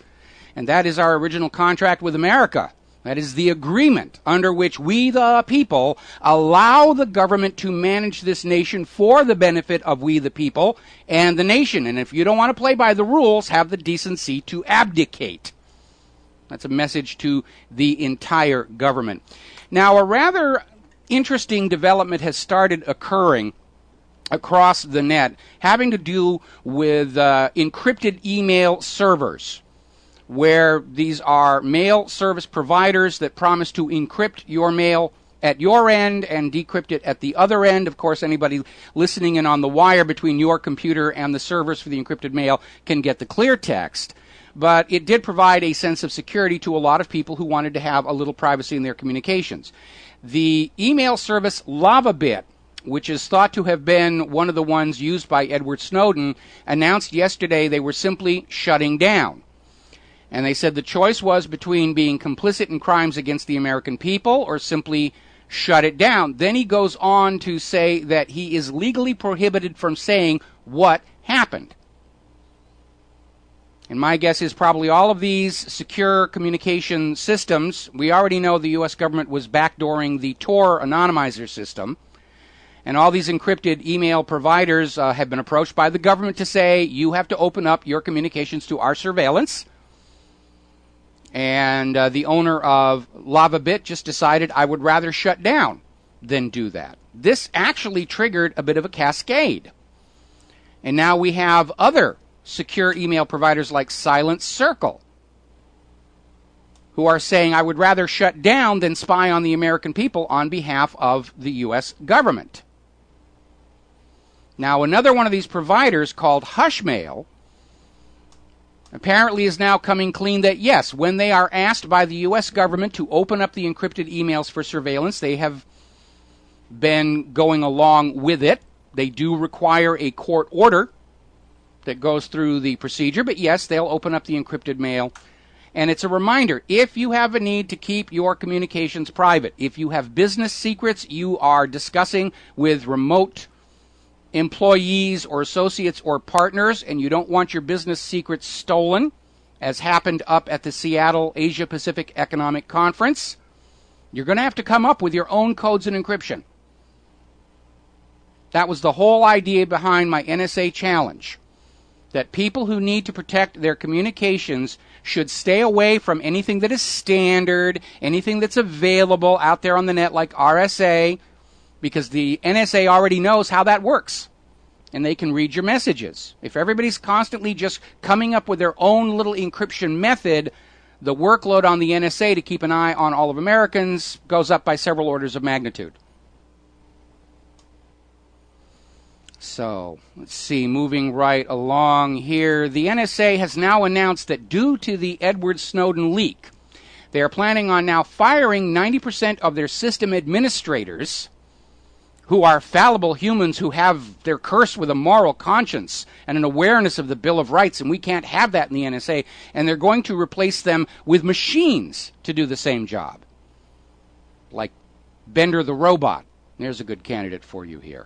and that is our original contract with America. That is the agreement under which we, the people, allow the government to manage this nation for the benefit of we, the people, and the nation. And if you don't want to play by the rules, have the decency to abdicate. That's a message to the entire government. Now, a rather interesting development has started occurring across the net, having to do with encrypted email servers, where these are mail service providers that promise to encrypt your mail at your end and decrypt it at the other end. Of course, anybody listening in on the wire between your computer and the servers for the encrypted mail can get the clear text. But it did provide a sense of security to a lot of people who wanted to have a little privacy in their communications. The email service LavaBit, which is thought to have been one of the ones used by Edward Snowden, announced yesterday they were simply shutting down. And they said the choice was between being complicit in crimes against the American people or simply shut it down. Then he goes on to say that he is legally prohibited from saying what happened. And my guess is probably all of these secure communication systems, we already know the U.S. government was backdooring the Tor anonymizer system. And all these encrypted email providers have been approached by the government to say, you have to open up your communications to our surveillance. And the owner of LavaBit just decided, I would rather shut down than do that. This actually triggered a bit of a cascade. And now we have other secure email providers like Silent Circle who are saying, I would rather shut down than spy on the American people on behalf of the U.S. government. Now, another one of these providers called Hushmail apparently is now coming clean that, yes, when they are asked by the U.S. government to open up the encrypted emails for surveillance, they have been going along with it. They do require a court order that goes through the procedure, but yes, they'll open up the encrypted mail. And it's a reminder, if you have a need to keep your communications private, if you have business secrets you are discussing with remote employees or associates or partners, and you don't want your business secrets stolen, as happened up at the Seattle Asia Pacific Economic Conference, you're going to have to come up with your own codes and encryption. That was the whole idea behind my NSA challenge, that people who need to protect their communications should stay away from anything that is standard, anything that's available out there on the net like RSA, because the NSA already knows how that works, and they can read your messages. If everybody's constantly just coming up with their own little encryption method, the workload on the NSA to keep an eye on all of Americans goes up by several orders of magnitude. So, let's see, moving right along here. The NSA has now announced that due to the Edward Snowden leak, they are planning on now firing 90% of their system administrators, who are fallible humans who they're cursed with a moral conscience and an awareness of the Bill of Rights, and we can't have that in the NSA, and they're going to replace them with machines to do the same job. Like Bender the robot. There's a good candidate for you here.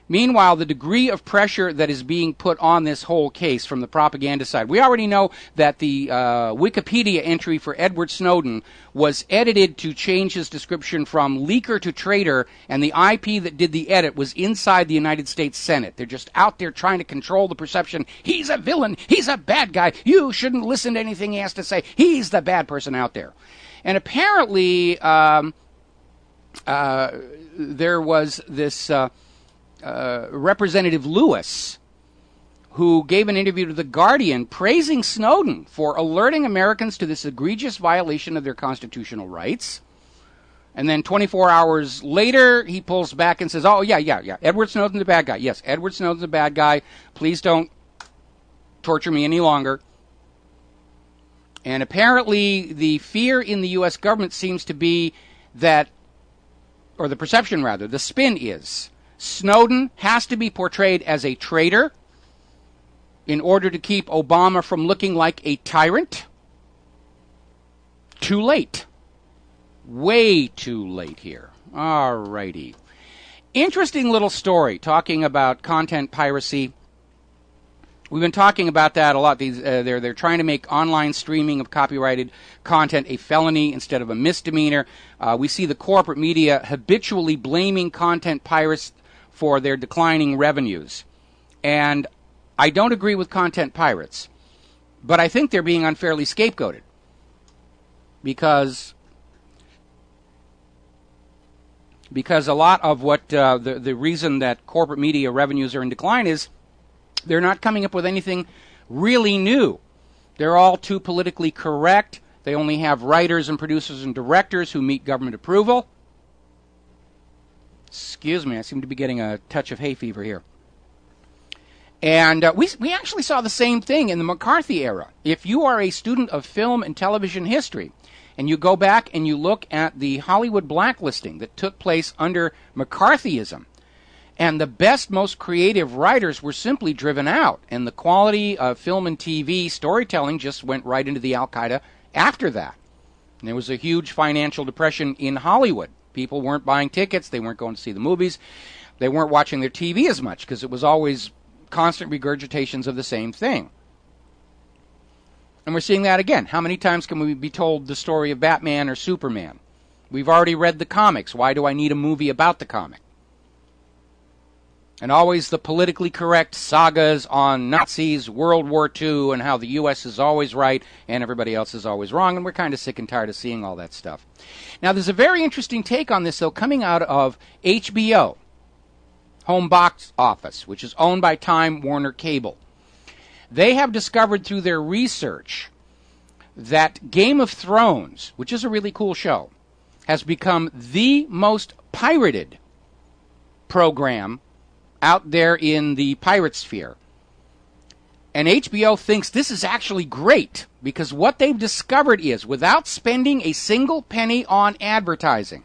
Meanwhile, the degree of pressure that is being put on this whole case from the propaganda side. We already know that the Wikipedia entry for Edward Snowden was edited to change his description from leaker to traitor, and the IP that did the edit was inside the United States Senate. They're just out there trying to control the perception. He's a villain. He's a bad guy. You shouldn't listen to anything he has to say. He's the bad person out there. And apparently there was this... Representative Lewis, who gave an interview to The Guardian praising Snowden for alerting Americans to this egregious violation of their constitutional rights. And then 24 hours later, he pulls back and says, oh, yeah, Edward Snowden's a bad guy. Yes, Edward Snowden's a bad guy. Please don't torture me any longer. And apparently the fear in the U.S. government seems to be that, or the perception rather, the spin is, Snowden has to be portrayed as a traitor in order to keep Obama from looking like a tyrant. Too late. Way too late here. All righty. Interesting little story talking about content piracy. We've been talking about that a lot. They're trying to make online streaming of copyrighted content a felony instead of a misdemeanor. We see the corporate media habitually blaming content pirates for their declining revenues. And I don't agree with content pirates, but I think they're being unfairly scapegoated because a lot of what the reason that corporate media revenues are in decline is they're not coming up with anything really new. They're all too politically correct. They only have writers and producers and directors who meet government approval. Excuse me, I seem to be getting a touch of hay fever here. And we actually saw the same thing in the McCarthy era. If you are a student of film and television history, and you go back and you look at the Hollywood blacklisting that took place under McCarthyism, and the best, most creative writers were simply driven out, and the quality of film and TV storytelling just went right into the Al-Qaeda after that. And there was a huge financial depression in Hollywood. People weren't buying tickets, they weren't going to see the movies, they weren't watching their TV as much because it was always constant regurgitations of the same thing. And we're seeing that again. How many times can we be told the story of Batman or Superman? We've already read the comics. Why do I need a movie about the comic? And always the politically correct sagas on Nazis, World War II, and how the U.S. is always right and everybody else is always wrong. And we're kind of sick and tired of seeing all that stuff. Now, there's a very interesting take on this, though, coming out of HBO, Home Box Office, which is owned by Time Warner Cable. They have discovered through their research that Game of Thrones, which is a really cool show, has become the most pirated program out there in the pirate sphere. And HBO thinks this is actually great because what they've discovered is, without spending a single penny on advertising,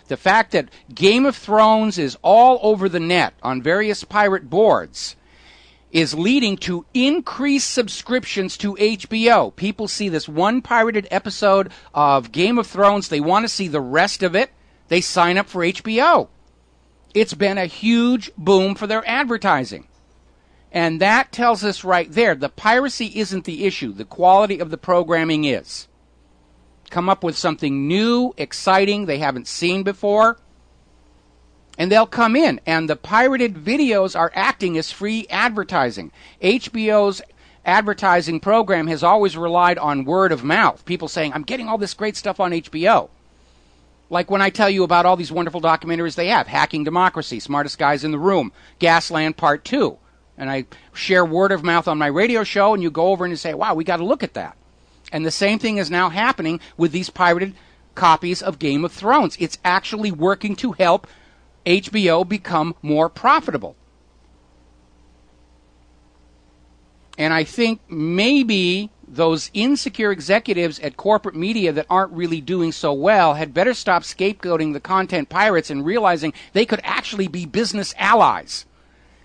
the fact that Game of Thrones is all over the net on various pirate boards is leading to increased subscriptions to HBO. People see this one pirated episode of Game of Thrones, they want to see the rest of it, they sign up for HBO. It's been a huge boom for their advertising. And that tells us right there, the piracy isn't the issue. The quality of the programming is. Come up with something new, exciting, they haven't seen before, and they'll come in. And the pirated videos are acting as free advertising. HBO's advertising program has always relied on word of mouth. People saying, I'm getting all this great stuff on HBO. Like when I tell you about all these wonderful documentaries they have, Hacking Democracy, Smartest Guys in the Room, Gasland Part 2. And I share word of mouth on my radio show, and you go over and you say, wow, we got to look at that. And the same thing is now happening with these pirated copies of Game of Thrones. It's actually working to help HBO become more profitable. And I think maybe those insecure executives at corporate media that aren't really doing so well had better stop scapegoating the content pirates and realizing they could actually be business allies.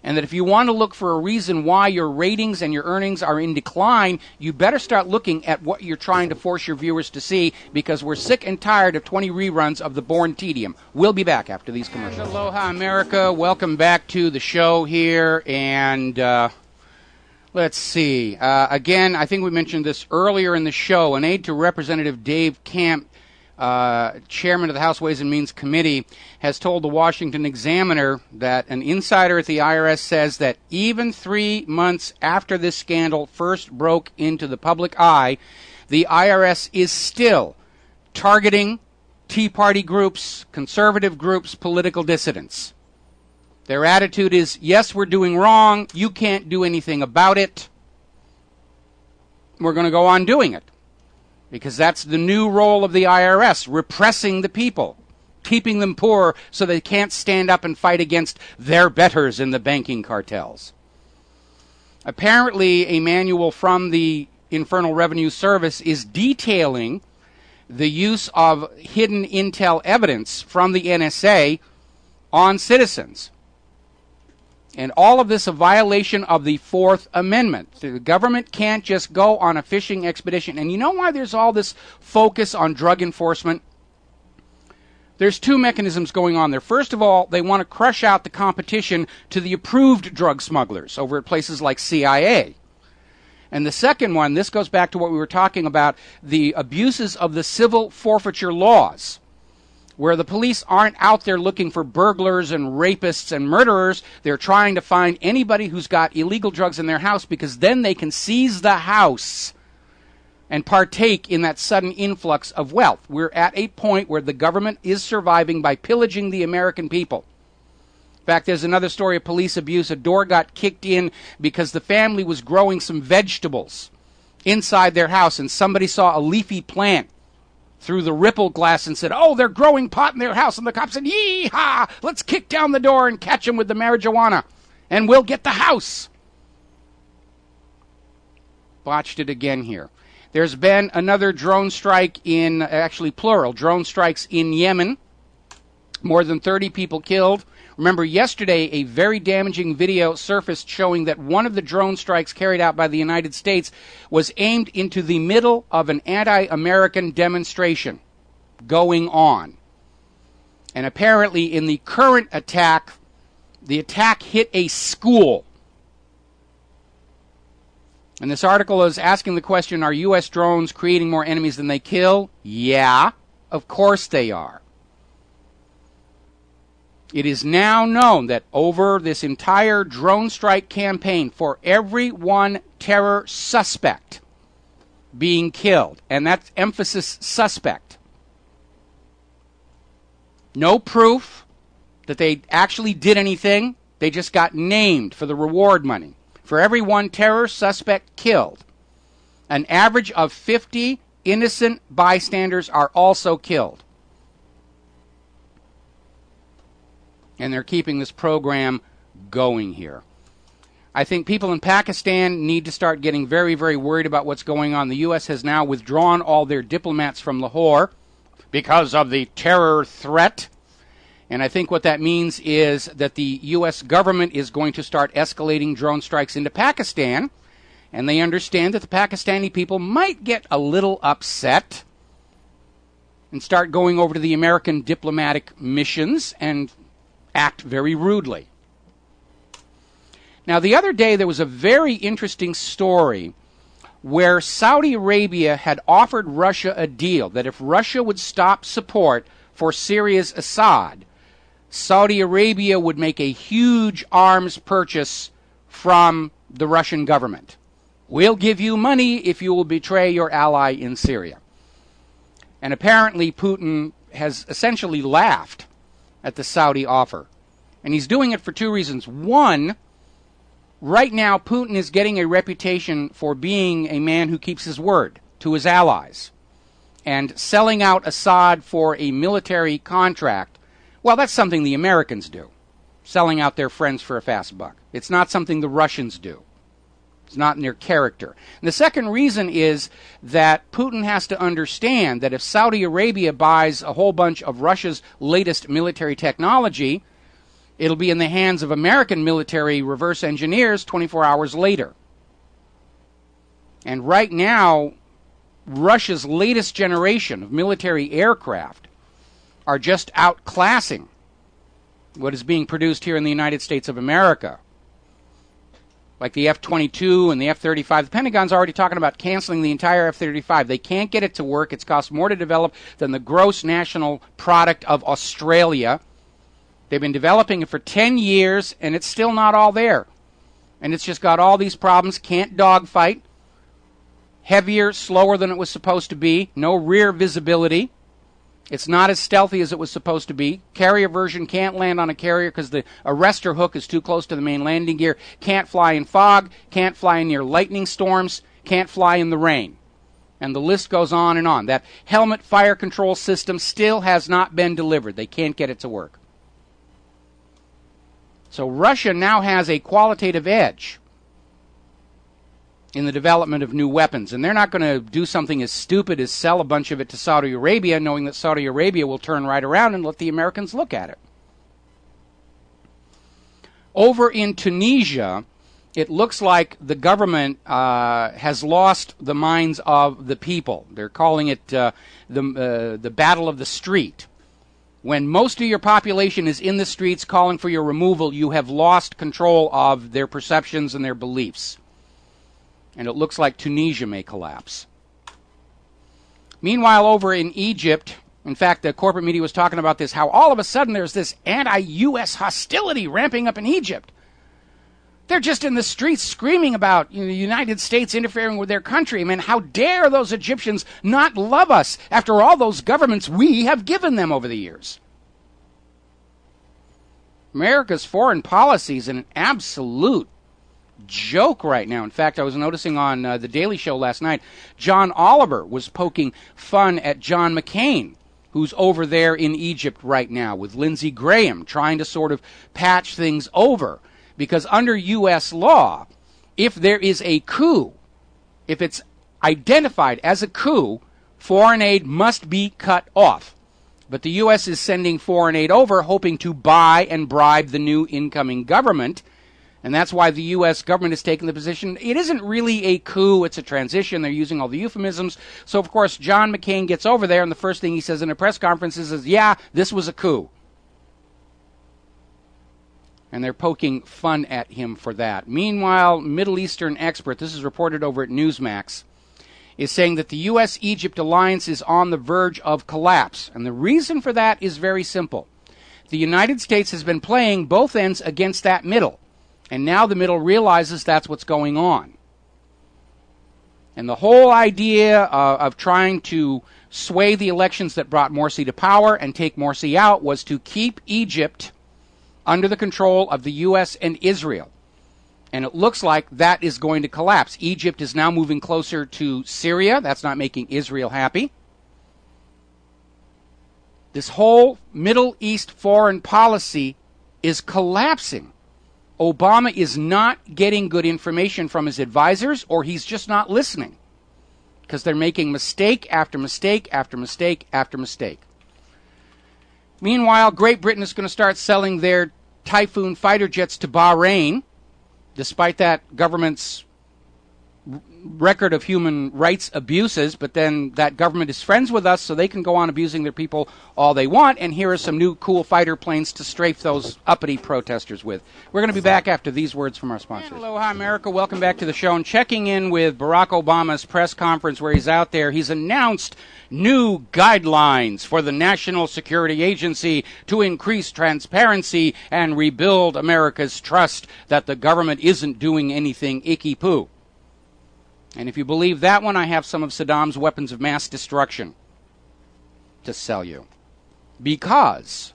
And that if you want to look for a reason why your ratings and your earnings are in decline, you better start looking at what you're trying to force your viewers to see, because we're sick and tired of 20 reruns of The Born Tedium. We'll be back after these commercials. Aloha, America. Welcome back to the show here. And let's see. Again, I think we mentioned this earlier in the show. An aide to Representative Dave Camp, chairman of the House Ways and Means Committee, has told the Washington Examiner that an insider at the IRS says that even 3 months after this scandal first broke into the public eye, the IRS is still targeting Tea Party groups, conservative groups, political dissidents. Their attitude is, yes, we're doing wrong, you can't do anything about it, we're going to go on doing it. Because that's the new role of the IRS, repressing the people, keeping them poor so they can't stand up and fight against their betters in the banking cartels. Apparently, a manual from the Internal Revenue Service is detailing the use of hidden intel evidence from the NSA on citizens. And all of this a violation of the Fourth Amendment. The government can't just go on a fishing expedition. And you know why there's all this focus on drug enforcement? There's two mechanisms going on there. First of all, they want to crush out the competition to the approved drug smugglers over at places like CIA. And the second one, this goes back to what we were talking about, the abuses of the civil forfeiture laws, where the police aren't out there looking for burglars and rapists and murderers. They're trying to find anybody who's got illegal drugs in their house, because then they can seize the house and partake in that sudden influx of wealth. We're at a point where the government is surviving by pillaging the American people. In fact, there's another story of police abuse. A door got kicked in because the family was growing some vegetables inside their house, and somebody saw a leafy plant through the ripple glass and said, oh, they're growing pot in their house. And the cop said, yee-haw, let's kick down the door and catch them with the marijuana, and we'll get the house. Botched it again here. There's been another drone strike in, actually plural, drone strikes in Yemen. More than 30 people killed. Remember, yesterday a very damaging video surfaced showing that one of the drone strikes carried out by the United States was aimed into the middle of an anti-American demonstration going on. And apparently in the current attack, the attack hit a school. And this article is asking the question, are U.S. drones creating more enemies than they kill? Yeah, of course they are. It is now known that over this entire drone strike campaign, for every one terror suspect being killed, and that's emphasis suspect, no proof that they actually did anything, they just got named for the reward money. For every one terror suspect killed, an average of 50 innocent bystanders are also killed. And they're keeping this program going here. I think people in Pakistan need to start getting very, very worried about what's going on. The U.S. has now withdrawn all their diplomats from Lahore because of the terror threat. And I think what that means is that the U.S. government is going to start escalating drone strikes into Pakistan. And they understand that the Pakistani people might get a little upset and start going over to the American diplomatic missions and act very rudely. Now, the other day there was a very interesting story where Saudi Arabia had offered Russia a deal that if Russia would stop support for Syria's Assad, Saudi Arabia would make a huge arms purchase from the Russian government. We'll give you money if you will betray your ally in Syria. And apparently Putin has essentially laughed at the Saudi offer. And he's doing it for two reasons. One, right now Putin is getting a reputation for being a man who keeps his word to his allies. And selling out Assad for a military contract, well, that's something the Americans do. Selling out their friends for a fast buck. It's not something the Russians do. It's not in their character. And the second reason is that Putin has to understand that if Saudi Arabia buys a whole bunch of Russia's latest military technology, it'll be in the hands of American military reverse engineers 24 hours later. And right now, Russia's latest generation of military aircraft are just outclassing what is being produced here in the United States of America. Like the F-22 and the F-35. The Pentagon's already talking about canceling the entire F-35. They can't get it to work. It's cost more to develop than the gross national product of Australia. They've been developing it for 10 years, and it's still not all there. And it's just got all these problems. Can't dogfight. Heavier, slower than it was supposed to be. No rear visibility. It's not as stealthy as it was supposed to be. Carrier version can't land on a carrier because the arrestor hook is too close to the main landing gear. Can't fly in fog. Can't fly near lightning storms. Can't fly in the rain. And the list goes on and on. That helmet fire control system still has not been delivered. They can't get it to work. So Russia now has a qualitative edge in the development of new weapons. And they're not going to do something as stupid as sell a bunch of it to Saudi Arabia, knowing that Saudi Arabia will turn right around and let the Americans look at it. Over in Tunisia, it looks like the government has lost the minds of the people. They're calling it the battle of the street. When most of your population is in the streets calling for your removal, you have lost control of their perceptions and their beliefs. And it looks like Tunisia may collapse. Meanwhile, over in Egypt, in fact, the corporate media was talking about this, how all of a sudden there's this anti-U.S. hostility ramping up in Egypt. They're just in the streets screaming about the United States interfering with their country. I mean, how dare those Egyptians not love us after all those governments we have given them over the years? America's foreign policy is in an absolute joke right now. In fact, I was noticing on The Daily Show last night, John Oliver was poking fun at John McCain, who's over there in Egypt right now with Lindsey Graham, trying to sort of patch things over. Because under U.S. law, if there is a coup, if it's identified as a coup, foreign aid must be cut off. But the U.S. is sending foreign aid over, hoping to buy and bribe the new incoming government. And that's why the U.S. government has taken the position, it isn't really a coup, it's a transition. They're using all the euphemisms. So, of course, John McCain gets over there, and the first thing he says in a press conference is, yeah, this was a coup. And they're poking fun at him for that. Meanwhile, Middle Eastern expert, this is reported over at Newsmax, is saying that the U.S.-Egypt alliance is on the verge of collapse. And the reason for that is very simple. The United States has been playing both ends against that middle. And now the middle realizes that's what's going on. And the whole idea of trying to sway the elections that brought Morsi to power and take Morsi out was to keep Egypt under the control of the U.S. and Israel. And it looks like that is going to collapse. Egypt is now moving closer to Syria. That's not making Israel happy. This whole Middle East foreign policy is collapsing. Obama is not getting good information from his advisors, or he's just not listening, because they're making mistake after mistake after mistake after mistake. Meanwhile, Great Britain is going to start selling their Typhoon fighter jets to Bahrain, despite that government's record of human rights abuses, but then that government is friends with us, so they can go on abusing their people all they want, and here are some new cool fighter planes to strafe those uppity protesters with. We're going to be back after these words from our sponsors. And aloha, America. Welcome back to the show. And checking in with Barack Obama's press conference where he's out there, he's announced new guidelines for the National Security Agency to increase transparency and rebuild America's trust that the government isn't doing anything icky-poo. And if you believe that one, I have some of Saddam's weapons of mass destruction to sell you. Because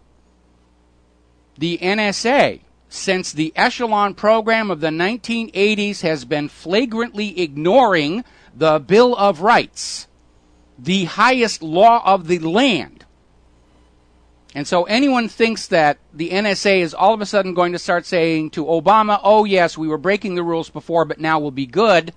the NSA, since the Echelon program of the 1980s, has been flagrantly ignoring the Bill of Rights, the highest law of the land. And so anyone thinks that the NSA is all of a sudden going to start saying to Obama, oh yes, we were breaking the rules before, but now we'll be good.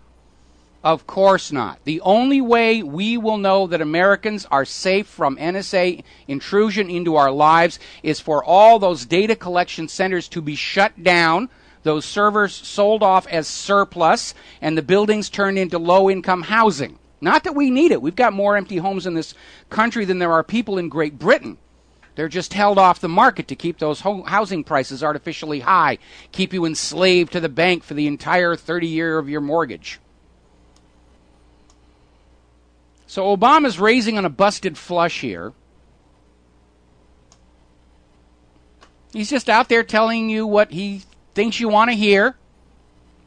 Of course not. The only way we will know that Americans are safe from NSA intrusion into our lives is for all those data collection centers to be shut down, those servers sold off as surplus, and the buildings turned into low-income housing. Not that we need it. We've got more empty homes in this country than there are people in Great Britain. They're just held off the market to keep those housing prices artificially high, keep you enslaved to the bank for the entire 30-year of your mortgage. So Obama's raising on a busted flush here. He's just out there telling you what he thinks you want to hear,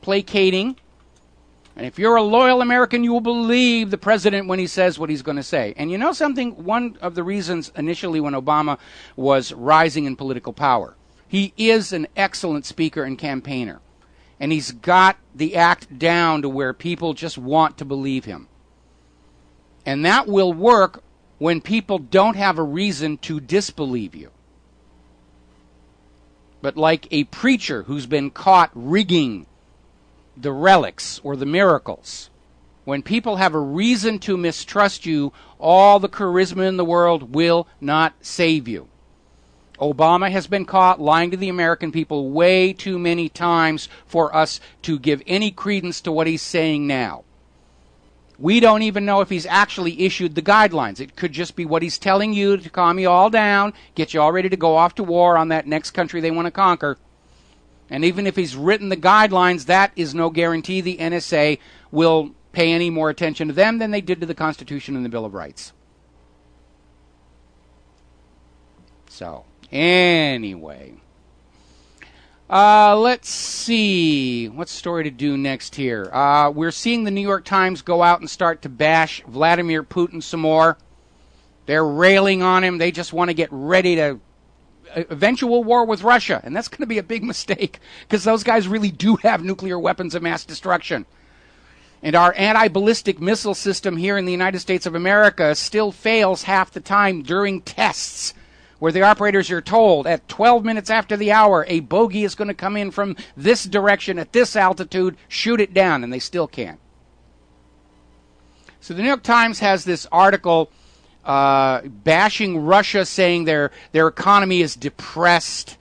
placating. And if you're a loyal American, you will believe the president when he says what he's going to say. And you know something? One of the reasons initially when Obama was rising in political power, he is an excellent speaker and campaigner. And he's got the act down to where people just want to believe him. And that will work when people don't have a reason to disbelieve you. But like a preacher who's been caught rigging the relics or the miracles, when people have a reason to mistrust you, all the charisma in the world will not save you. Obama has been caught lying to the American people way too many times for us to give any credence to what he's saying now. We don't even know if he's actually issued the guidelines. It could just be what he's telling you to calm you all down, get you all ready to go off to war on that next country they want to conquer. And even if he's written the guidelines, that is no guarantee the NSA will pay any more attention to them than they did to the Constitution and the Bill of Rights. So, anyway. Let's see. What story to do next here? We're seeing the New York Times go out and start to bash Vladimir Putin some more. They're railing on him. They just want to get ready to eventual war with Russia, and that's going to be a big mistake because those guys really do have nuclear weapons of mass destruction. And our anti-ballistic missile system here in the United States of America still fails half the time during tests, where the operators are told at 12 minutes after the hour, a bogey is going to come in from this direction at this altitude, shoot it down, and they still can't. So the New York Times has this article bashing Russia, saying their economy is depressed,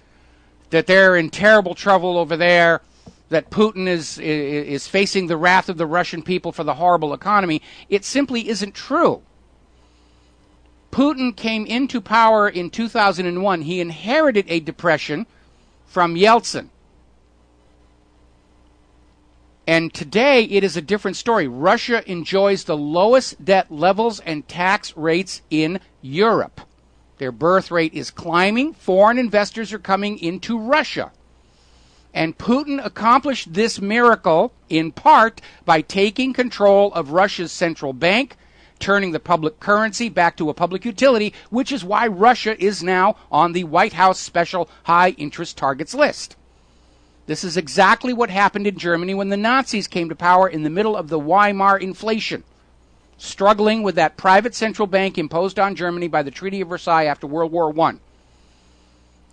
that they're in terrible trouble over there, that Putin is facing the wrath of the Russian people for the horrible economy. It simply isn't true. Putin came into power in 2001. He inherited a depression from Yeltsin. And today it is a different story. Russia enjoys the lowest debt levels and tax rates in Europe. Their birth rate is climbing. Foreign investors are coming into Russia. And Putin accomplished this miracle in part by taking control of Russia's central bank, turning the public currency back to a public utility, which is why Russia is now on the White House special high interest targets list. This is exactly what happened in Germany when the Nazis came to power in the middle of the Weimar inflation, struggling with that private central bank imposed on Germany by the Treaty of Versailles after World War I.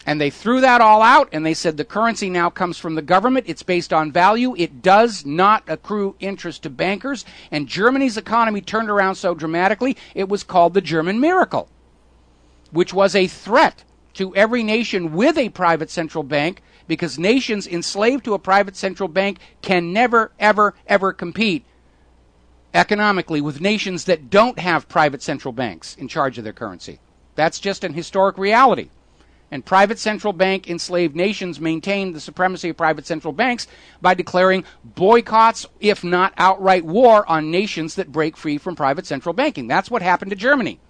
And they threw that all out, and they said the currency now comes from the government. It's based on value. It does not accrue interest to bankers. And Germany's economy turned around so dramatically, it was called the German miracle, which was a threat to every nation with a private central bank, because nations enslaved to a private central bank can never, ever, ever compete economically with nations that don't have private central banks in charge of their currency. That's just an historic reality. And private central bank enslaved nations maintain the supremacy of private central banks by declaring boycotts, if not outright war, on nations that break free from private central banking. That's what happened to Germany.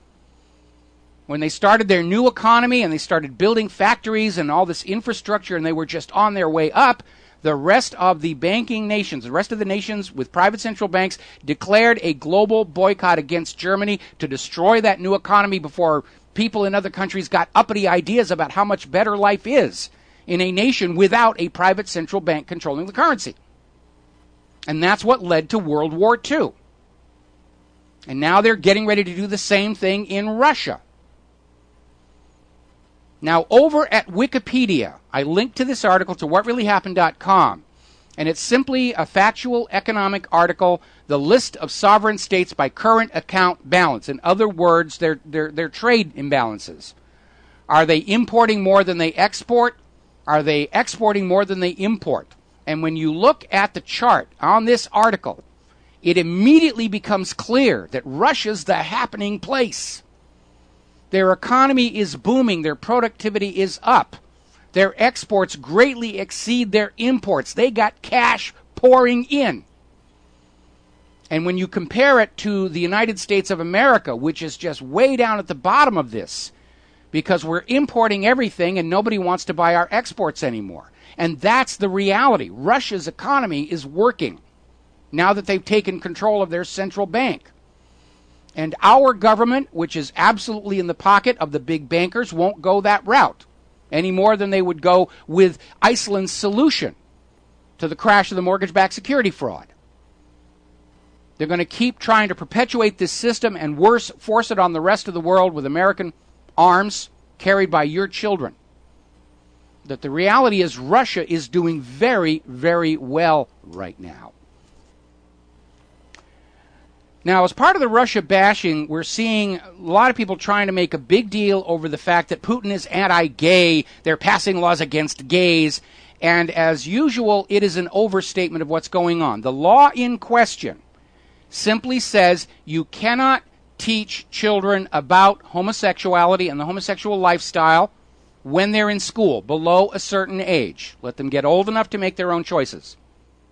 When they started their new economy and they started building factories and all this infrastructure and they were just on their way up, the rest of the banking nations, the rest of the nations with private central banks, declared a global boycott against Germany to destroy that new economy before people in other countries got uppity ideas about how much better life is in a nation without a private central bank controlling the currency. And that's what led to World War II. And now they're getting ready to do the same thing in Russia. Now, over at Wikipedia, I linked to this article to whatreallyhappened.com, and it's simply a factual economic article, the list of sovereign states by current account balance. In other words, their trade imbalances. Are they importing more than they export? Are they exporting more than they import? And when you look at the chart on this article, it immediately becomes clear that Russia's the happening place. Their economy is booming. Their productivity is up. Their exports greatly exceed their imports. They got cash pouring in. And when you compare it to the United States of America, which is just way down at the bottom of this, because we're importing everything and nobody wants to buy our exports anymore. And that's the reality. Russia's economy is working now that they've taken control of their central bank. And our government, which is absolutely in the pocket of the big bankers, won't go that route any more than they would go with Iceland's solution to the crash of the mortgage-backed security fraud. They're going to keep trying to perpetuate this system and worse, force it on the rest of the world with American arms carried by your children. That the reality is Russia is doing very, very well right now. Now, as part of the Russia bashing, we're seeing a lot of people trying to make a big deal over the fact that Putin is anti-gay, they're passing laws against gays, and as usual, it is an overstatement of what's going on. The law in question simply says you cannot teach children about homosexuality and the homosexual lifestyle when they're in school, below a certain age. Let them get old enough to make their own choices.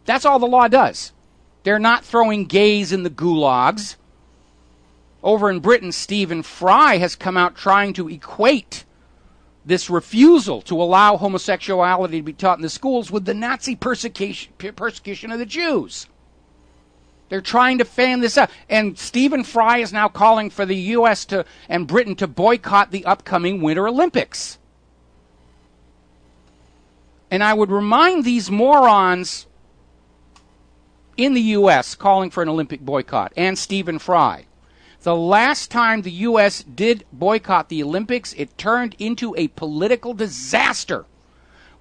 That's all the law does. They're not throwing gays in the gulags. Over in Britain, Stephen Fry has come out trying to equate this refusal to allow homosexuality to be taught in the schools with the Nazi persecution of the Jews. They're trying to fan this out. And Stephen Fry is now calling for the U.S. and Britain to boycott the upcoming Winter Olympics. And I would remind these morons in the U.S. calling for an Olympic boycott, and Stephen Fry, the last time the U.S. did boycott the Olympics, it turned into a political disaster.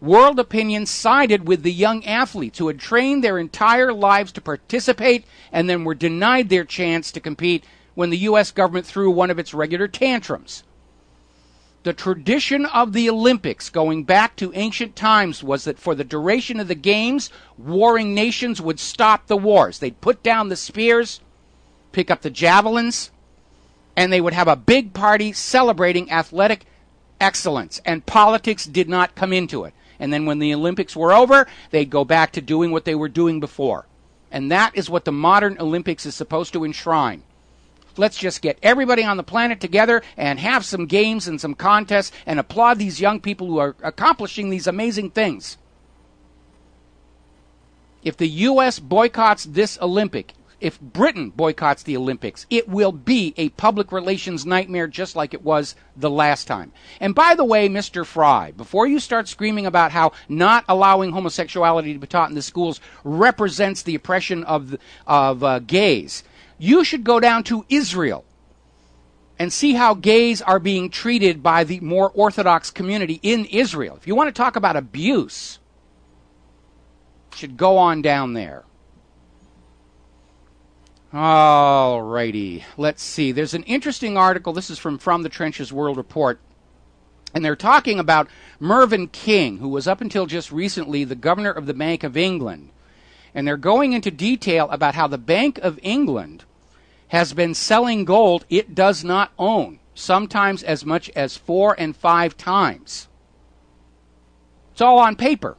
World opinion sided with the young athletes who had trained their entire lives to participate and then were denied their chance to compete when the U.S. government threw one of its regular tantrums. The tradition of the Olympics, going back to ancient times, was that for the duration of the games, warring nations would stop the wars. They'd put down the spears, pick up the javelins, and they would have a big party celebrating athletic excellence, and politics did not come into it. And then when the Olympics were over, they'd go back to doing what they were doing before. And that is what the modern Olympics is supposed to enshrine. Let's just get everybody on the planet together and have some games and some contests and applaud these young people who are accomplishing these amazing things. If the U.S. boycotts this Olympic, if Britain boycotts the Olympics, it will be a public relations nightmare just like it was the last time. And by the way, Mr. Fry, before you start screaming about how not allowing homosexuality to be taught in the schools represents the oppression of gays, you should go down to Israel and see how gays are being treated by the more Orthodox community in Israel. If you want to talk about abuse, you should go on down there. All righty. Let's see. There's an interesting article. This is from the Trenches World Report. And they're talking about Mervyn King, who was up until just recently the governor of the Bank of England. And they're going into detail about how the Bank of England has been selling gold it does not own, sometimes as much as 4 and 5 times. It's all on paper.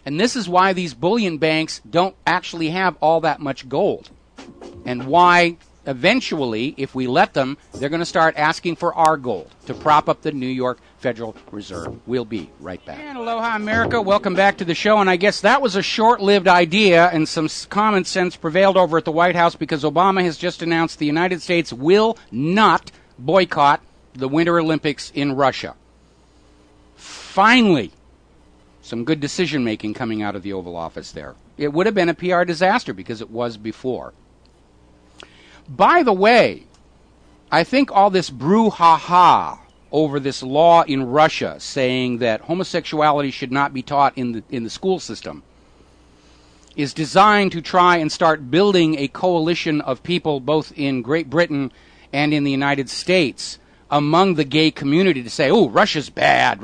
And this is why these bullion banks don't actually have all that much gold. And why, eventually, if we let them, they're going to start asking for our gold to prop up the New York Federal Reserve. We'll be right back. And aloha, America. Welcome back to the show. And I guess that was a short-lived idea, and some common sense prevailed over at the White House because Obama has just announced the United States will not boycott the Winter Olympics in Russia. Finally, some good decision-making coming out of the Oval Office there. It would have been a PR disaster because it was before. By the way, I think all this brouhaha over this law in Russia saying that homosexuality should not be taught in the school system is designed to try and start building a coalition of people both in Great Britain and in the United States among the gay community to say, oh, Russia's bad,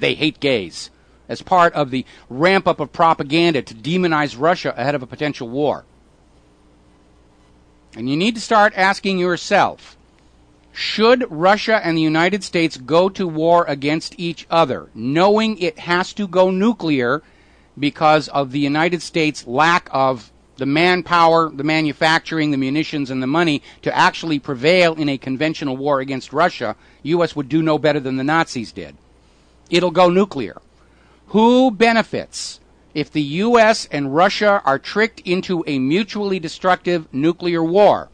they hate gays, as part of the ramp up of propaganda to demonize Russia ahead of a potential war. And you need to start asking yourself, should Russia and the United States go to war against each other, knowing it has to go nuclear because of the United States' lack of the manpower, the manufacturing, the munitions, and the money to actually prevail in a conventional war against Russia? U.S. would do no better than the Nazis did. It'll go nuclear. Who benefits if the U.S. and Russia are tricked into a mutually destructive nuclear war?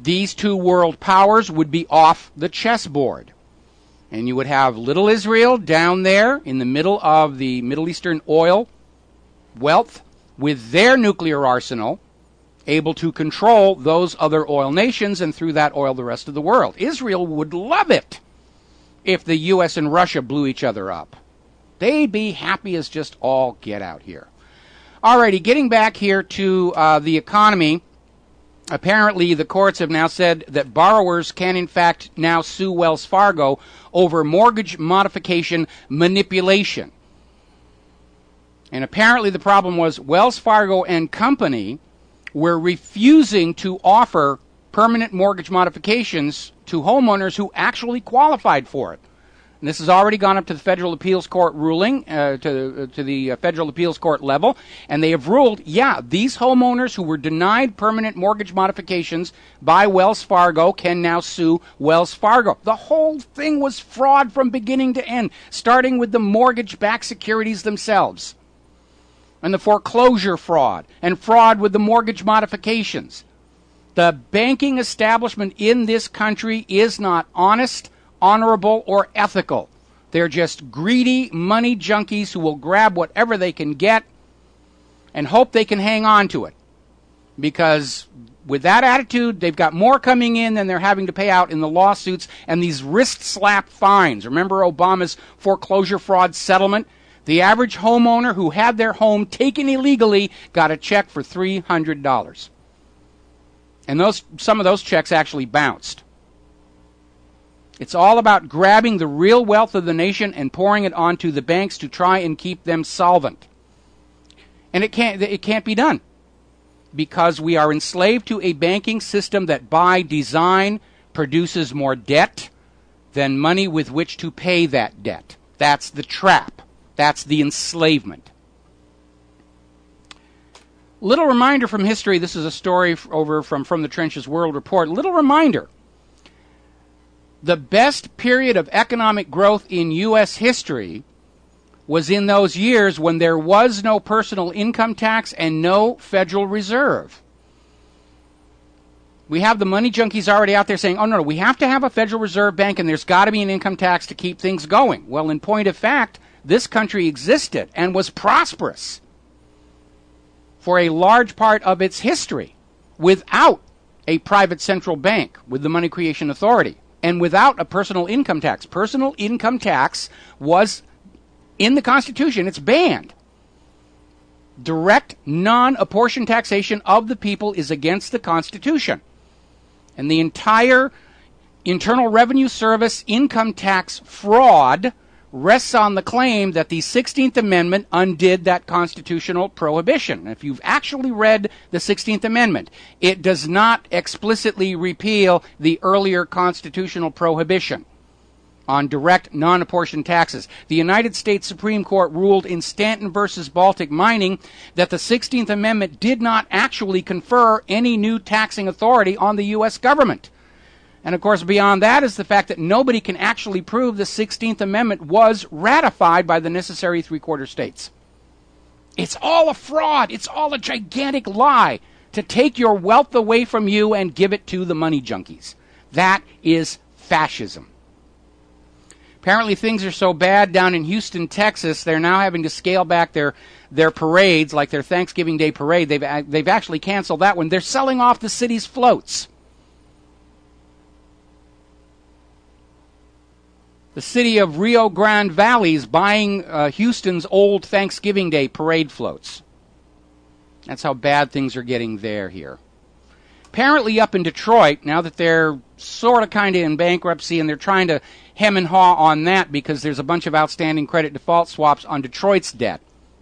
These two world powers would be off the chessboard. And you would have little Israel down there in the middle of the Middle Eastern oil wealth with their nuclear arsenal, able to control those other oil nations and through that oil the rest of the world. Israel would love it if the U.S. and Russia blew each other up. They'd be happy as just all get out here. Alrighty, getting back here to the economy. Apparently, the courts have now said that borrowers can, in fact, now sue Wells Fargo over mortgage modification manipulation. And apparently the problem was Wells Fargo and Company were refusing to offer permanent mortgage modifications to homeowners who actually qualified for it. And this has already gone up to the Federal Appeals Court ruling, to the Federal Appeals Court level, and they have ruled, yeah, these homeowners who were denied permanent mortgage modifications by Wells Fargo can now sue Wells Fargo. The whole thing was fraud from beginning to end, starting with the mortgage-backed securities themselves, and the foreclosure fraud, and fraud with the mortgage modifications. The banking establishment in this country is not honest, honorable, or ethical. They're just greedy money junkies who will grab whatever they can get and hope they can hang on to it. Because with that attitude, they've got more coming in than they're having to pay out in the lawsuits and these wrist-slap fines. Remember Obama's foreclosure fraud settlement? The average homeowner who had their home taken illegally got a check for $300. And some of those checks actually bounced. It's all about grabbing the real wealth of the nation and pouring it onto the banks to try and keep them solvent. And it can't be done because we are enslaved to a banking system that by design produces more debt than money with which to pay that debt. That's the trap. That's the enslavement. Little reminder from history. This is a story over from the Trenches World Report. Little reminder. The best period of economic growth in U.S. history was in those years when there was no personal income tax and no Federal Reserve. We have the money junkies already out there saying, oh, no, we have to have a Federal Reserve Bank and there's got to be an income tax to keep things going. Well, in point of fact, this country existed and was prosperous for a large part of its history without a private central bank with the Money Creation Authority and without a personal income tax. Personal income tax was in the Constitution. It's banned. Direct, non-apportioned taxation of the people is against the Constitution. And the entire Internal Revenue Service income tax fraud rests on the claim that the 16th Amendment undid that constitutional prohibition. If you've actually read the 16th Amendment, it does not explicitly repeal the earlier constitutional prohibition on direct, non-apportioned taxes. The United States Supreme Court ruled in Stanton versus Baltic Mining that the 16th Amendment did not actually confer any new taxing authority on the U.S. government. And, of course, beyond that is the fact that nobody can actually prove the 16th Amendment was ratified by the necessary three-quarter states. It's all a fraud. It's all a gigantic lie to take your wealth away from you and give it to the money junkies. That is fascism. Apparently things are so bad down in Houston, Texas, they're now having to scale back their parades, like their Thanksgiving Day parade. They've actually canceled that one. They're selling off the city's floats. The city of Rio Grande Valley is buying Houston's old Thanksgiving Day parade floats. That's how bad things are getting there here. Apparently up in Detroit, now that they're sort of kind of in bankruptcy and they're trying to hem and haw on that because there's a bunch of outstanding credit default swaps on Detroit's debt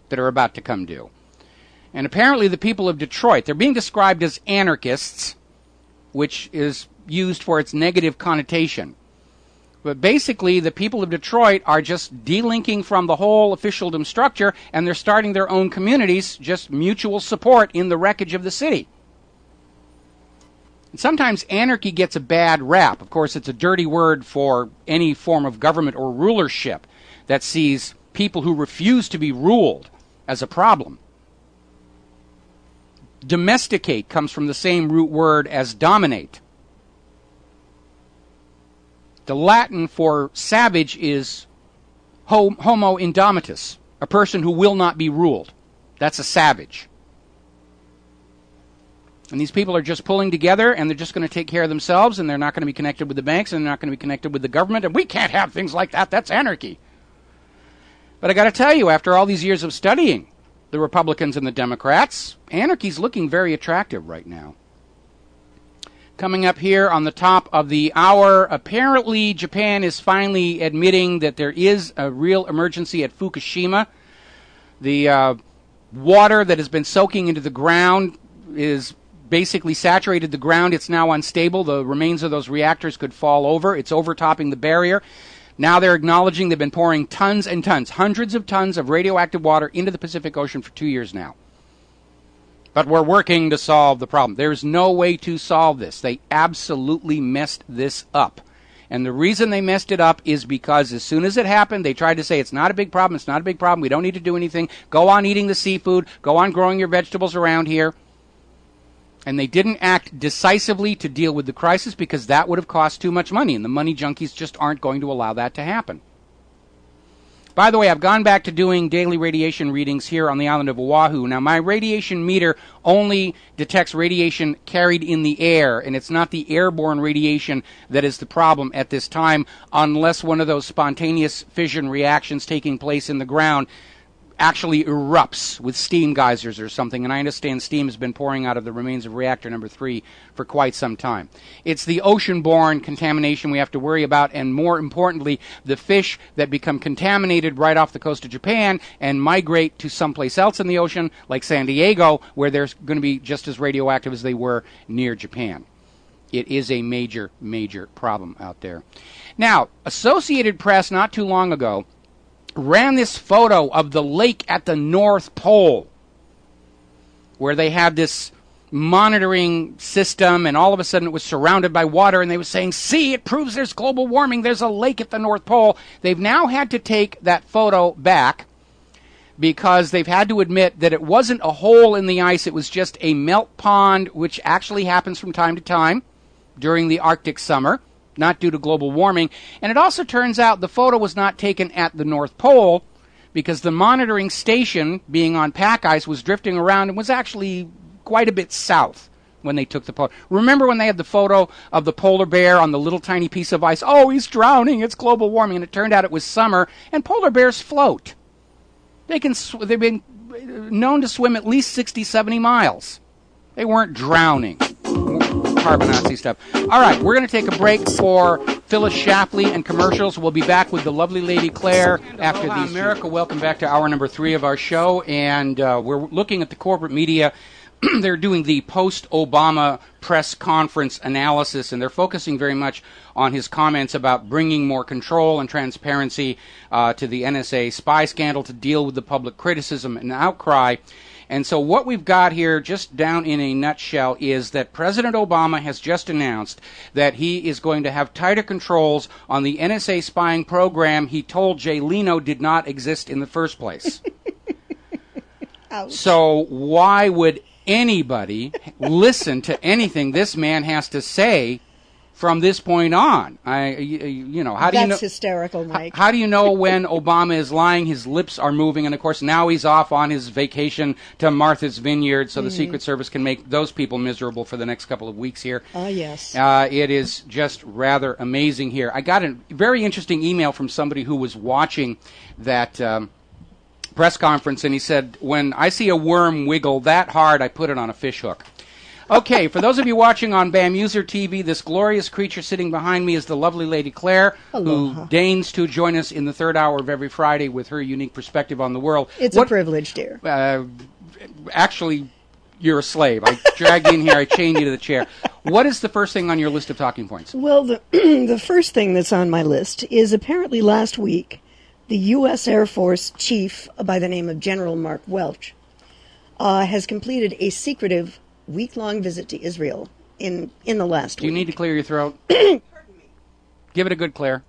that are about to come due. And apparently the people of Detroit, they're being described as anarchists, which is used for its negative connotation. But basically, the people of Detroit are just delinking from the whole officialdom structure, and they're starting their own communities, just mutual support in the wreckage of the city. And sometimes anarchy gets a bad rap. Of course, it's a dirty word for any form of government or rulership that sees people who refuse to be ruled as a problem. Domesticate comes from the same root word as dominate. The Latin for savage is homo indomitus, a person who will not be ruled. That's a savage. And these people are just pulling together, and they're just going to take care of themselves, and they're not going to be connected with the banks, and they're not going to be connected with the government, and we can't have things like that. That's anarchy. But I got to tell you, after all these years of studying the Republicans and the Democrats, anarchy's looking very attractive right now. Coming up here on the top of the hour, apparently Japan is finally admitting that there is a real emergency at Fukushima. The water that has been soaking into the ground is basically saturated the ground. It's now unstable. The remains of those reactors could fall over. It's overtopping the barrier. Now they're acknowledging they've been pouring tons and tons, hundreds of tons of radioactive water into the Pacific Ocean for 2 years now. But we're working to solve the problem. There's no way to solve this. They absolutely messed this up. And the reason they messed it up is because as soon as it happened, they tried to say, it's not a big problem, it's not a big problem, we don't need to do anything. Go on eating the seafood, go on growing your vegetables around here. And they didn't act decisively to deal with the crisis because that would have cost too much money, and the money junkies just aren't going to allow that to happen. By the way, I've gone back to doing daily radiation readings here on the island of Oahu. Now, my radiation meter only detects radiation carried in the air, and it's not the airborne radiation that is the problem at this time, unless one of those spontaneous fission reactions taking place in the ground actually erupts with steam geysers or something, and I understand steam has been pouring out of the remains of reactor number 3 for quite some time. It's the ocean-borne contamination we have to worry about, and more importantly, the fish that become contaminated right off the coast of Japan and migrate to someplace else in the ocean, like San Diego, where they're going to be just as radioactive as they were near Japan. It is a major, major problem out there. Now, Associated Press not too long ago ran this photo of the lake at the North Pole, where they had this monitoring system, and all of a sudden it was surrounded by water, and they were saying, see, it proves there's global warming, there's a lake at the North Pole. They've now had to take that photo back because they've had to admit that it wasn't a hole in the ice, it was just a melt pond, which actually happens from time to time during the Arctic summer, not due to global warming. And it also turns out the photo was not taken at the North Pole because the monitoring station, being on pack ice, was drifting around and was actually quite a bit south when they took the photo. Remember when they had the photo of the polar bear on the little tiny piece of ice? Oh, he's drowning, it's global warming. And it turned out it was summer, and polar bears float. They've been known to swim at least 60, 70 miles. They weren't drowning. Carbon-Nazi stuff. All right, we're going to take a break for Phyllis Shapley and commercials. We'll be back with the lovely Lady Claire after these. America, welcome back to hour number 3 of our show, and we're looking at the corporate media. They're doing the post-Obama press conference analysis, and they're focusing very much on his comments about bringing more control and transparency to the NSA spy scandal to deal with the public criticism and outcry. And so what we've got here, just down in a nutshell, is that President Obama has just announced that he is going to have tighter controls on the NSA spying program he told Jay Leno did not exist in the first place. So why would anybody listen to anything this man has to say from this point on? How do you know? That's hysterical, Mike. How do you know when Obama is lying? His lips are moving, and of course now he's off on his vacation to Martha's Vineyard, so the Secret Service can make those people miserable for the next couple of weeks here. Oh, yes. It is just rather amazing here. I got a very interesting email from somebody who was watching that press conference, and he said, when I see a worm wiggle that hard, I put it on a fish hook. Okay, for those of you watching on BAM User TV, this glorious creature sitting behind me is the lovely Lady Claire, who deigns to join us in the third hour of every Friday with her unique perspective on the world. It's a privilege, dear. Actually, you're a slave. I dragged you in here, I chained you to the chair. What is the first thing on your list of talking points? Well, the first thing that's on my list is apparently last week, the U.S. Air Force chief by the name of General Mark Welch has completed a secretive week-long visit to Israel in the last week. Do you need to clear your throat? Pardon me. Give it a good Claire.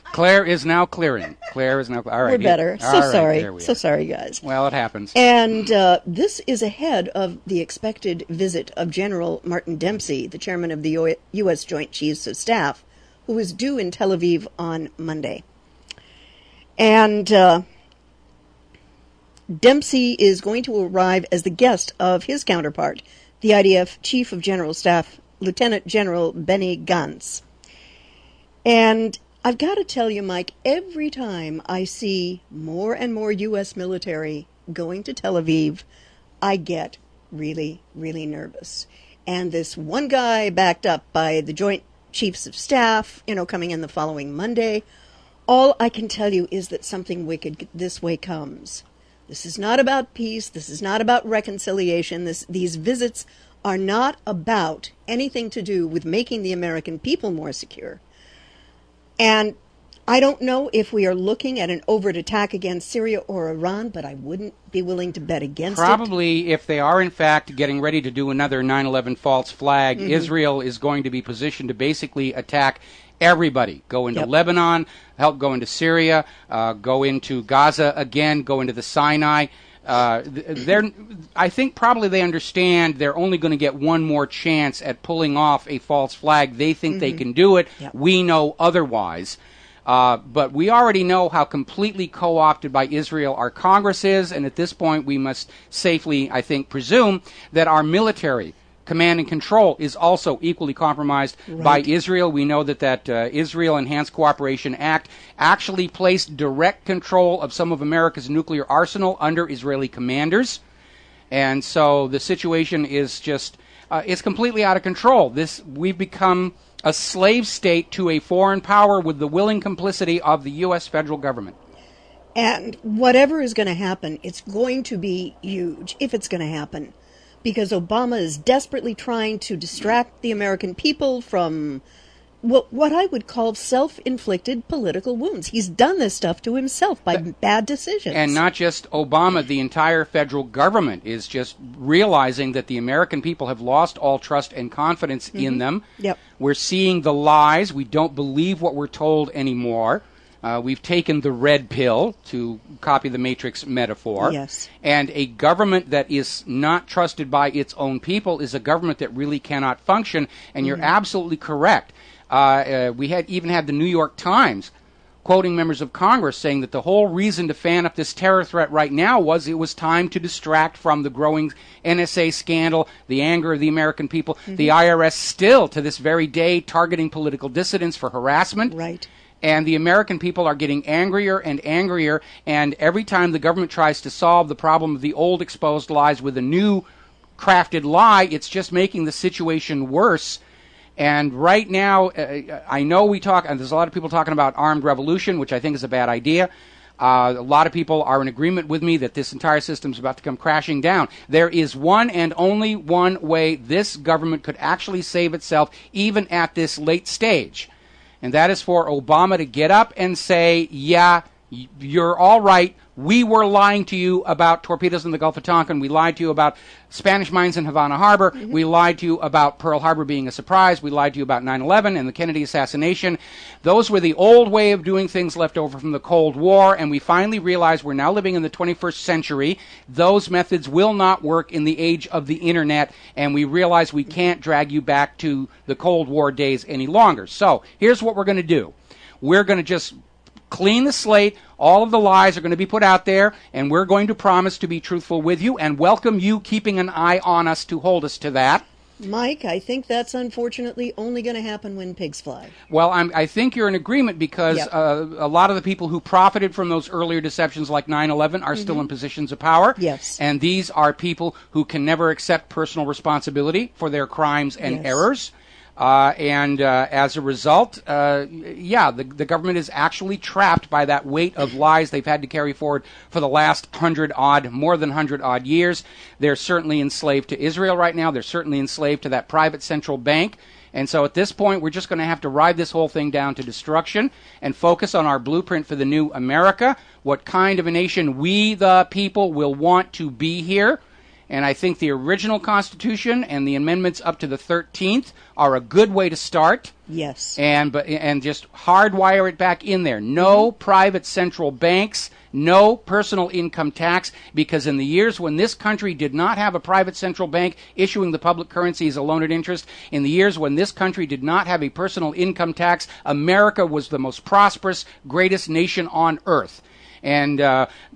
Claire is now clearing. Claire is now... All right. We're better. Sorry. So sorry, guys. Well, it happens. And this is ahead of the expected visit of General Martin Dempsey, the chairman of the U.S. Joint Chiefs of Staff, who is due in Tel Aviv on Monday. And Dempsey is going to arrive as the guest of his counterpart, the IDF Chief of General Staff, Lieutenant General Benny Gantz. And I've got to tell you, Mike, every time I see more and more U.S. military going to Tel Aviv, I get really, really nervous. And this one guy backed up by the Joint Chiefs of Staff, coming in the following Monday, all I can tell you is that something wicked this way comes. This is not about peace. This is not about reconciliation. These visits are not about anything to do with making the American people more secure. And I don't know if we are looking at an overt attack against Syria or Iran, but I wouldn't be willing to bet against it. Probably, if they are in fact getting ready to do another 9/11 false flag, Israel is going to be positioned to basically attack everybody. Go into Lebanon, help go into Syria, go into Gaza again, go into the Sinai. I think probably they understand they're only going to get one more chance at pulling off a false flag. They think they can do it. We know otherwise. But we already know how completely co-opted by Israel our Congress is, and at this point we must safely, I think, presume that our military command and control is also equally compromised by Israel. We know that Israel Enhanced Cooperation Act actually placed direct control of some of America's nuclear arsenal under Israeli commanders. And so the situation is just, it's completely out of control. We've become a slave state to a foreign power with the willing complicity of the U.S. federal government. And whatever is going to happen, it's going to be huge, if it's going to happen. Because Obama is desperately trying to distract the American people from what I would call self-inflicted political wounds. He's done this stuff to himself by bad decisions. And not just Obama, the entire federal government is just realizing that the American people have lost all trust and confidence in them. Yep. We're seeing the lies. We don't believe what we're told anymore. We've taken the red pill, to copy the Matrix metaphor. Yes. And a government that is not trusted by its own people is a government that really cannot function. And you're absolutely correct. We even had the New York Times quoting members of Congress saying that the whole reason to fan up this terror threat right now was it was time to distract from the growing NSA scandal, the anger of the American people. The IRS still, to this very day, targeting political dissidents for harassment. Right. And the American people are getting angrier and angrier, and every time the government tries to solve the problem of the old exposed lies with a new crafted lie, it's just making the situation worse. And right now, I know and there's a lot of people talking about armed revolution, which I think is a bad idea. A lot of people are in agreement with me that this entire system is about to come crashing down. There is one and only one way this government could actually save itself, even at this late stage. And that is for Obama to get up and say, yeah, you're all right. We were lying to you about torpedoes in the Gulf of Tonkin. We lied to you about Spanish mines in Havana Harbor. We lied to you about Pearl Harbor being a surprise. We lied to you about 9/11 and the Kennedy assassination. Those were the old way of doing things left over from the Cold War, and we finally realized we're now living in the 21st century. Those methods will not work in the age of the Internet, and we realize we can't drag you back to the Cold War days any longer. So here's what we're going to do. We're going to just clean the slate. All of the lies are going to be put out there, and we're going to promise to be truthful with you and welcome you keeping an eye on us to hold us to that. Mike, I think that's unfortunately only going to happen when pigs fly. Well, I think you're in agreement because a lot of the people who profited from those earlier deceptions like 9/11 are still in positions of power. Yes. And these are people who can never accept personal responsibility for their crimes and errors. As a result, the government is actually trapped by that weight of lies they've had to carry forward for the last more than 100-odd years. They're certainly enslaved to Israel right now. They're certainly enslaved to that private central bank. And so at this point, we're just going to have to ride this whole thing down to destruction and focus on our blueprint for the new America, what kind of a nation we, the people, will want to be here. And I think the original Constitution and the amendments up to the 13th are a good way to start. Yes. And just hardwire it back in there. No private central banks, no personal income tax, because in the years when this country did not have a private central bank issuing the public currency as a loan at interest, in the years when this country did not have a personal income tax, America was the most prosperous, greatest nation on earth. And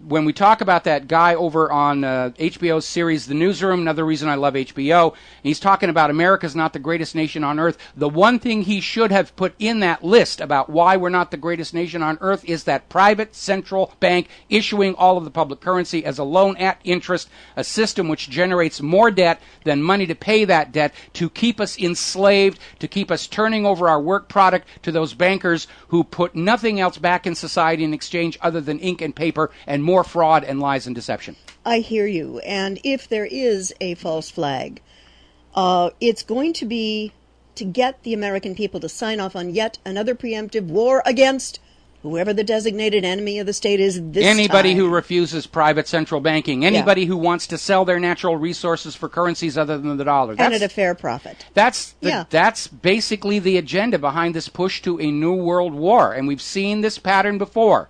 when we talk about that guy over on HBO's series The Newsroom, another reason I love HBO, he's talking about America's not the greatest nation on earth. The one thing he should have put in that list about why we're not the greatest nation on earth is that private central bank issuing all of the public currency as a loan at interest, a system which generates more debt than money to pay that debt, to keep us enslaved, to keep us turning over our work product to those bankers who put nothing else back in society in exchange other than ink and paper and more fraud and lies and deception. I hear you. And if there is a false flag, it's going to be to get the American people to sign off on yet another preemptive war against whoever the designated enemy of the state is this Anybody time. who refuses private central banking. Anybody who wants to sell their natural resources for currencies other than the dollar. And at a fair profit. That's basically the agenda behind this push to a new world war. And we've seen this pattern before.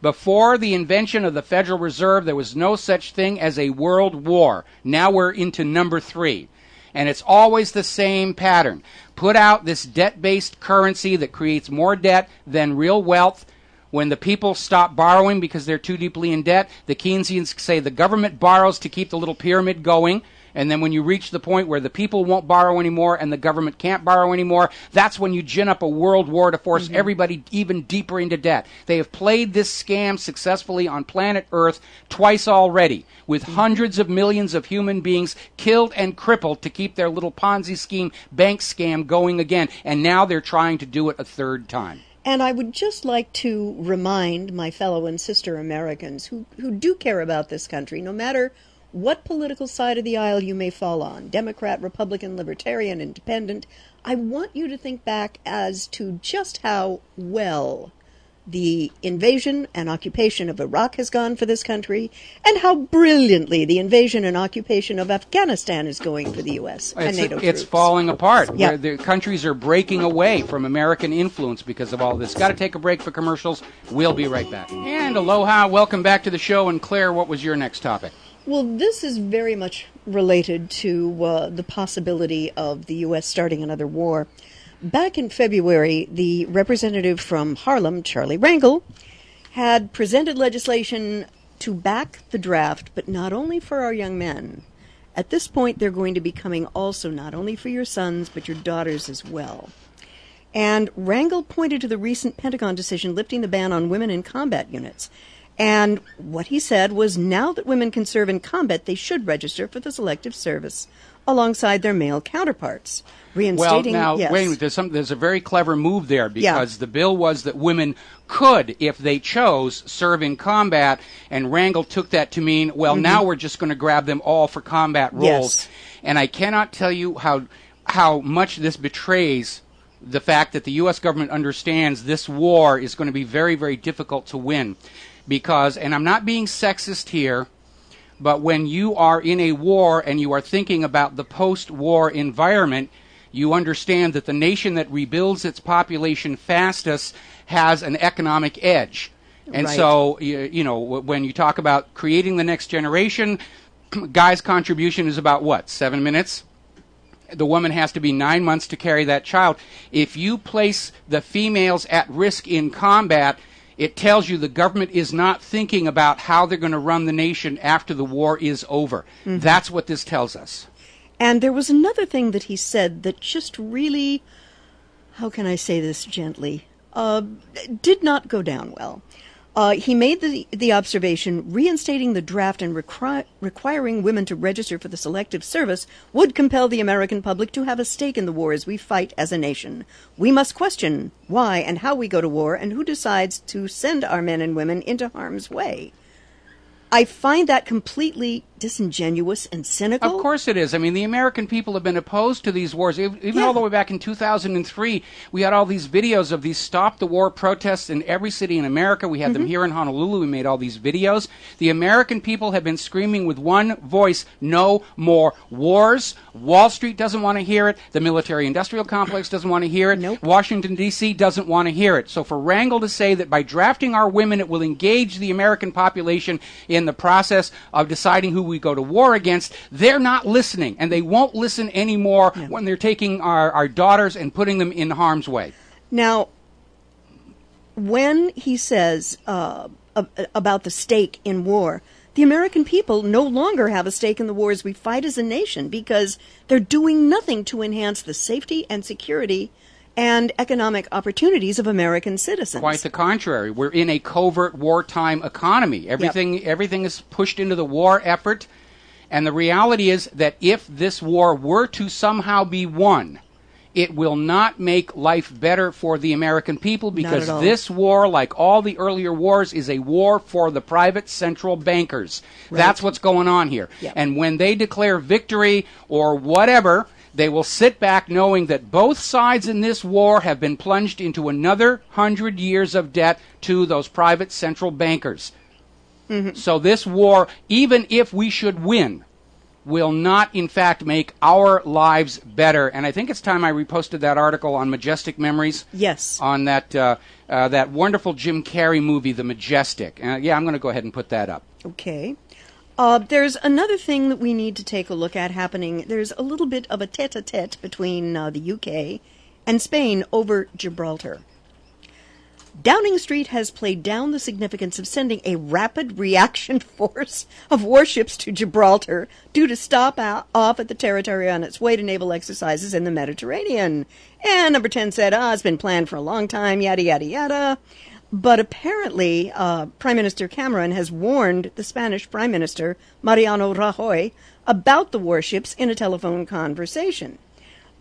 Before the invention of the Federal Reserve, there was no such thing as a world war. Now we're into number 3. And it's always the same pattern. Put out this debt-based currency that creates more debt than real wealth. When the people stop borrowing because they're too deeply in debt, the Keynesians say the government borrows to keep the little pyramid going. And then when you reach the point where the people won't borrow anymore and the government can't borrow anymore, that's when you gin up a world war to force everybody even deeper into debt. They have played this scam successfully on planet Earth twice already, with hundreds of millions of human beings killed and crippled to keep their little Ponzi scheme bank scam going again. And now they're trying to do it a third time. And I would just like to remind my fellow and sister Americans who do care about this country, no matter what political side of the aisle you may fall on, Democrat, Republican, Libertarian, Independent, I want you to think back as to just how well the invasion and occupation of Iraq has gone for this country, and how brilliantly the invasion and occupation of Afghanistan is going for the U.S. and NATO troops. It's falling apart. Yeah. The countries are breaking away from American influence because of all this. Got to take a break for commercials. We'll be right back. And aloha, welcome back to the show. And Claire, what was your next topic? Well, this is very much related to the possibility of the U.S. starting another war. Back in February, the representative from Harlem, Charlie Rangel, had presented legislation to back the draft, but not only for our young men. At this point, they're going to be coming also not only for your sons, but your daughters as well. And Rangel pointed to the recent Pentagon decision lifting the ban on women in combat units. And what he said was now that women can serve in combat, they should register for the Selective Service alongside their male counterparts. Reinstating, well, now, yes. wait a minute. There's a very clever move there because the bill was that women could, if they chose, serve in combat, and Rangel took that to mean, well, now we're just going to grab them all for combat roles. Yes. And I cannot tell you how much this betrays the fact that the U.S. government understands this war is going to be very, very difficult to win. Because, and I'm not being sexist here, but when you are in a war and you are thinking about the post-war environment, you understand that the nation that rebuilds its population fastest has an economic edge. And so, you know, when you talk about creating the next generation, guy's contribution is about what, 7 minutes? The woman has to be 9 months to carry that child. If you place the females at risk in combat, it tells you the government is not thinking about how they're going to run the nation after the war is over. That's what this tells us. And there was another thing that he said that just really, how can I say this gently, did not go down well. He made the observation, reinstating the draft and requiring women to register for the Selective Service would compel the American public to have a stake in the wars we fight as a nation. We must question why and how we go to war and who decides to send our men and women into harm's way. I find that completely disingenuous and cynical. Of course it is. I mean, the American people have been opposed to these wars. Even all the way back in 2003, we had all these videos of these Stop the War protests in every city in America. We had them here in Honolulu. We made all these videos. The American people have been screaming with one voice, no more wars. Wall Street doesn't want to hear it. The military-industrial complex doesn't want to hear it. Nope. Washington, D.C. doesn't want to hear it. So for Rangel to say that by drafting our women, it will engage the American population in the process of deciding who we go to war against, they're not listening, and they won't listen anymore when they're taking our daughters and putting them in harm's way. Now, when he says about the stake in war, the American people no longer have a stake in the wars we fight as a nation because they're doing nothing to enhance the safety and security and economic opportunities of American citizens. Quite the contrary. We're in a covert wartime economy. Everything is pushed into the war effort. And the reality is that if this war were to somehow be won, it will not make life better for the American people because this war, like all the earlier wars, is a war for the private central bankers. That's what's going on here. And when they declare victory or whatever, they will sit back knowing that both sides in this war have been plunged into another 100 years of debt to those private central bankers. So this war, even if we should win, will not, in fact, make our lives better. And I think it's time I reposted that article on Majestic Memories. Yes. On that wonderful Jim Carrey movie, The Majestic. I'm going to go ahead and put that up. Okay. There's another thing that we need to take a look at happening. There's a little bit of a tete-a-tete between the UK and Spain over Gibraltar. Downing Street has played down the significance of sending a rapid reaction force of warships to Gibraltar due to stop off at the territory on its way to naval exercises in the Mediterranean. And number 10 said, it's been planned for a long time, yada, yada, yada. But apparently, Prime Minister Cameron has warned the Spanish Prime Minister, Mariano Rajoy, about the warships in a telephone conversation.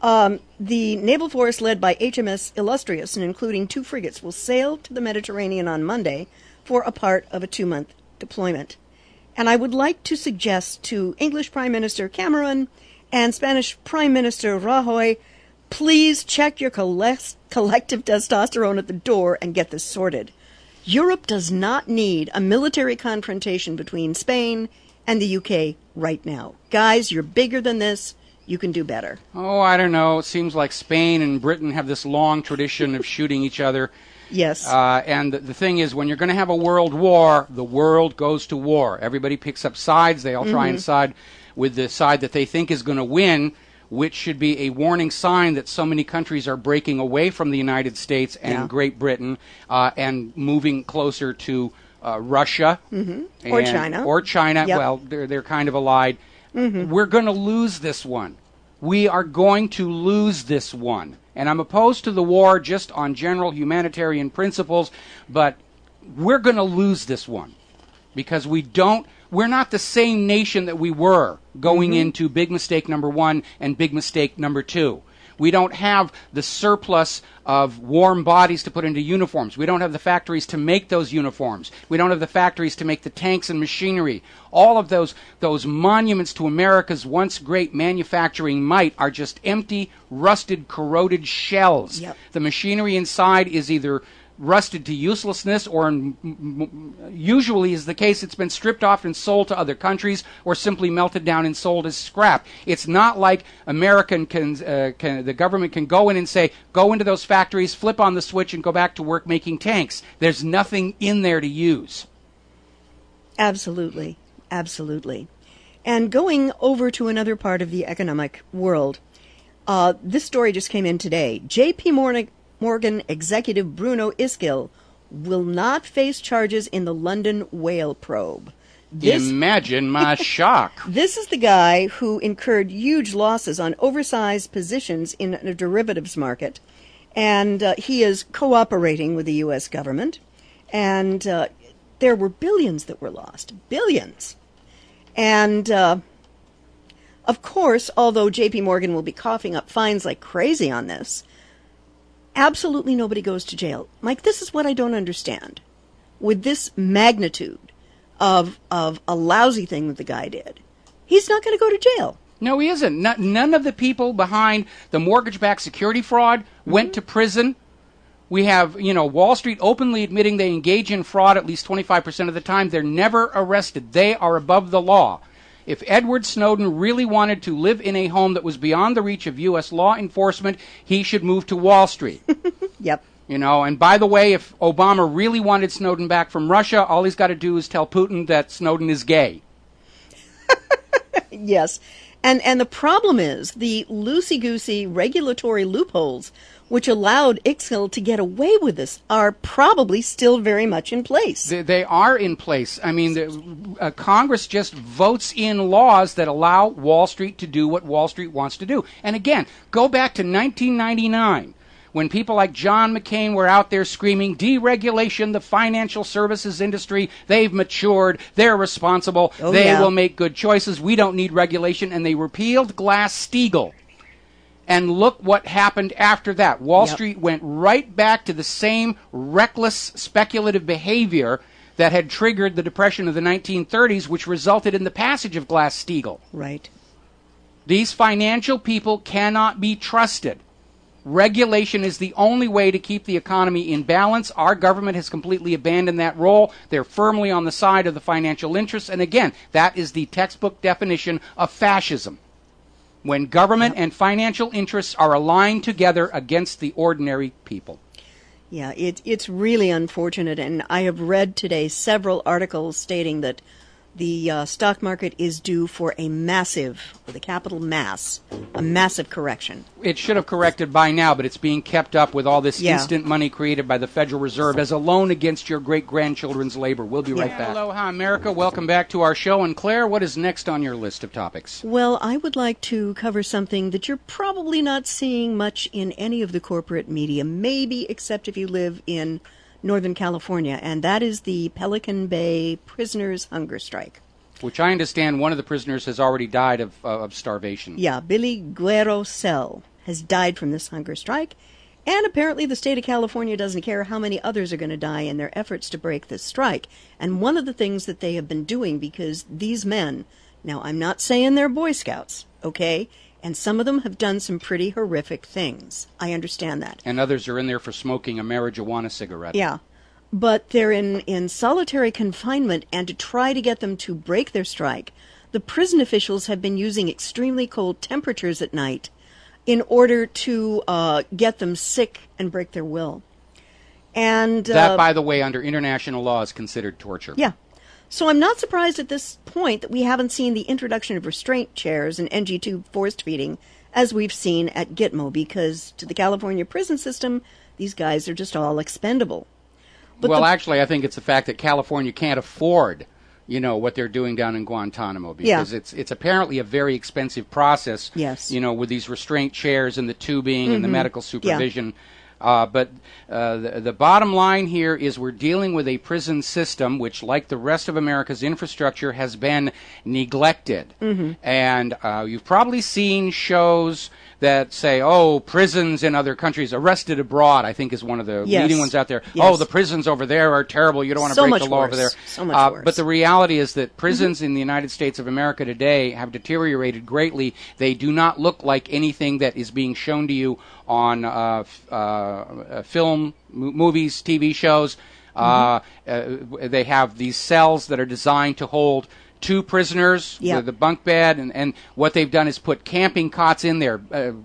The naval force led by HMS Illustrious, and including 2 frigates, will sail to the Mediterranean on Monday for a part of a 2-month deployment. And I would like to suggest to English Prime Minister Cameron and Spanish Prime Minister Rajoy, please check your collective testosterone at the door and get this sorted. Europe does not need a military confrontation between Spain and the UK right now. Guys, you're bigger than this. You can do better. Oh, I don't know. It seems like Spain and Britain have this long tradition of shooting each other. Yes. And the thing is, when you're going to have a world war, the world goes to war. Everybody picks up sides. They all try and side with the side that they think is going to win, which should be a warning sign that so many countries are breaking away from the United States and Great Britain and moving closer to Russia. Or China. Or China. Yep. Well, they're kind of allied. We're going to lose this one. We are going to lose this one. And I'm opposed to the war just on general humanitarian principles, but we're going to lose this one because we're not the same nation that we were going into big mistake number 1 and big mistake number 2. We don't have the surplus of warm bodies to put into uniforms. We don't have the factories to make those uniforms. We don't have the factories to make the tanks and machinery. All of those monuments to America's once great manufacturing might are just empty, rusted, corroded shells. Yep. The machinery inside is either rusted to uselessness, or usually is the case, it's been stripped off and sold to other countries, or simply melted down and sold as scrap. It's not like the government can go in and say, go into those factories, flip on the switch, and go back to work making tanks. There's nothing in there to use. Absolutely. Absolutely. And going over to another part of the economic world, this story just came in today. J.P. Morgan executive Bruno Iskil will not face charges in the London whale probe. Imagine my shock. This is the guy who incurred huge losses on oversized positions in a derivatives market, and he is cooperating with the U.S. government, and there were billions that were lost. Billions. And, of course, although J.P. Morgan will be coughing up fines like crazy on this, absolutely nobody goes to jail. Mike, this is what I don't understand. With this magnitude of a lousy thing that the guy did, he's not going to go to jail. No, he isn't. None of the people behind the mortgage-backed security fraud went to prison. We have, Wall Street openly admitting they engage in fraud at least 25% of the time. They're never arrested. They are above the law. If Edward Snowden really wanted to live in a home that was beyond the reach of U.S. law enforcement, he should move to Wall Street. Yep. And by the way, if Obama really wanted Snowden back from Russia, all he's got to do is tell Putin that Snowden is gay. Yes. And the problem is the loosey-goosey regulatory loopholes which allowed Iskil to get away with this are probably still very much in place. They are in place. I mean, Congress just votes in laws that allow Wall Street to do what Wall Street wants to do. And again, go back to 1999. When people like John McCain were out there screaming, deregulation, the financial services industry, they've matured, they're responsible, they will make good choices, we don't need regulation, and they repealed Glass-Steagall. And look what happened after that. Wall Street went right back to the same reckless, speculative behavior that had triggered the Depression of the 1930s, which resulted in the passage of Glass-Steagall. Right. These financial people cannot be trusted. Regulation is the only way to keep the economy in balance. Our government has completely abandoned that role. They're firmly on the side of the financial interests. And again, that is the textbook definition of fascism. When government and financial interests are aligned together against the ordinary people. Yeah, it's really unfortunate. And I have read today several articles stating that the stock market is due for a massive, with a capital mass, a massive correction. It should have corrected by now, but it's being kept up with all this instant money created by the Federal Reserve as a loan against your great-grandchildren's labor. We'll be right back. Aloha, America. Welcome back to our show. And Claire, what is next on your list of topics? Well, I would like to cover something that you're probably not seeing much in any of the corporate media, maybe except if you live in Northern California, and that is the Pelican Bay prisoners' hunger strike. Which I understand one of the prisoners has already died of starvation. Yeah, Billy Guerrero Cell has died from this hunger strike, and apparently the state of California doesn't care how many others are going to die in their efforts to break this strike. And one of the things that they have been doing, because these men, now I'm not saying they're Boy Scouts, okay, and some of them have done some pretty horrific things. I understand that. And others are in there for smoking a marijuana cigarette. Yeah. But they're in solitary confinement, and to try to get them to break their strike, the prison officials have been using extremely cold temperatures at night in order to get them sick and break their will. And that, by the way, under international law is considered torture. Yeah. So I'm not surprised at this point that we haven't seen the introduction of restraint chairs and NG2 forced feeding as we've seen at Gitmo, because to the California prison system, these guys are just all expendable. But actually, I think it's the fact that California can't afford, what they're doing down in Guantanamo, because it's apparently a very expensive process, with these restraint chairs and the tubing and the medical supervision. But the bottom line here is we're dealing with a prison system which, like the rest of America's infrastructure, has been neglected. And you've probably seen shows that say, prisons in other countries, Arrested Abroad, I think is one of the leading ones out there. The prisons over there are terrible. You don't want to break the law over there. So much worse. But the reality is that prisons in the United States of America today have deteriorated greatly. They do not look like anything that is being shown to you on film, movies, TV shows. They have these cells that are designed to hold two prisoners with a bunk bed, and what they've done is put camping cots in there,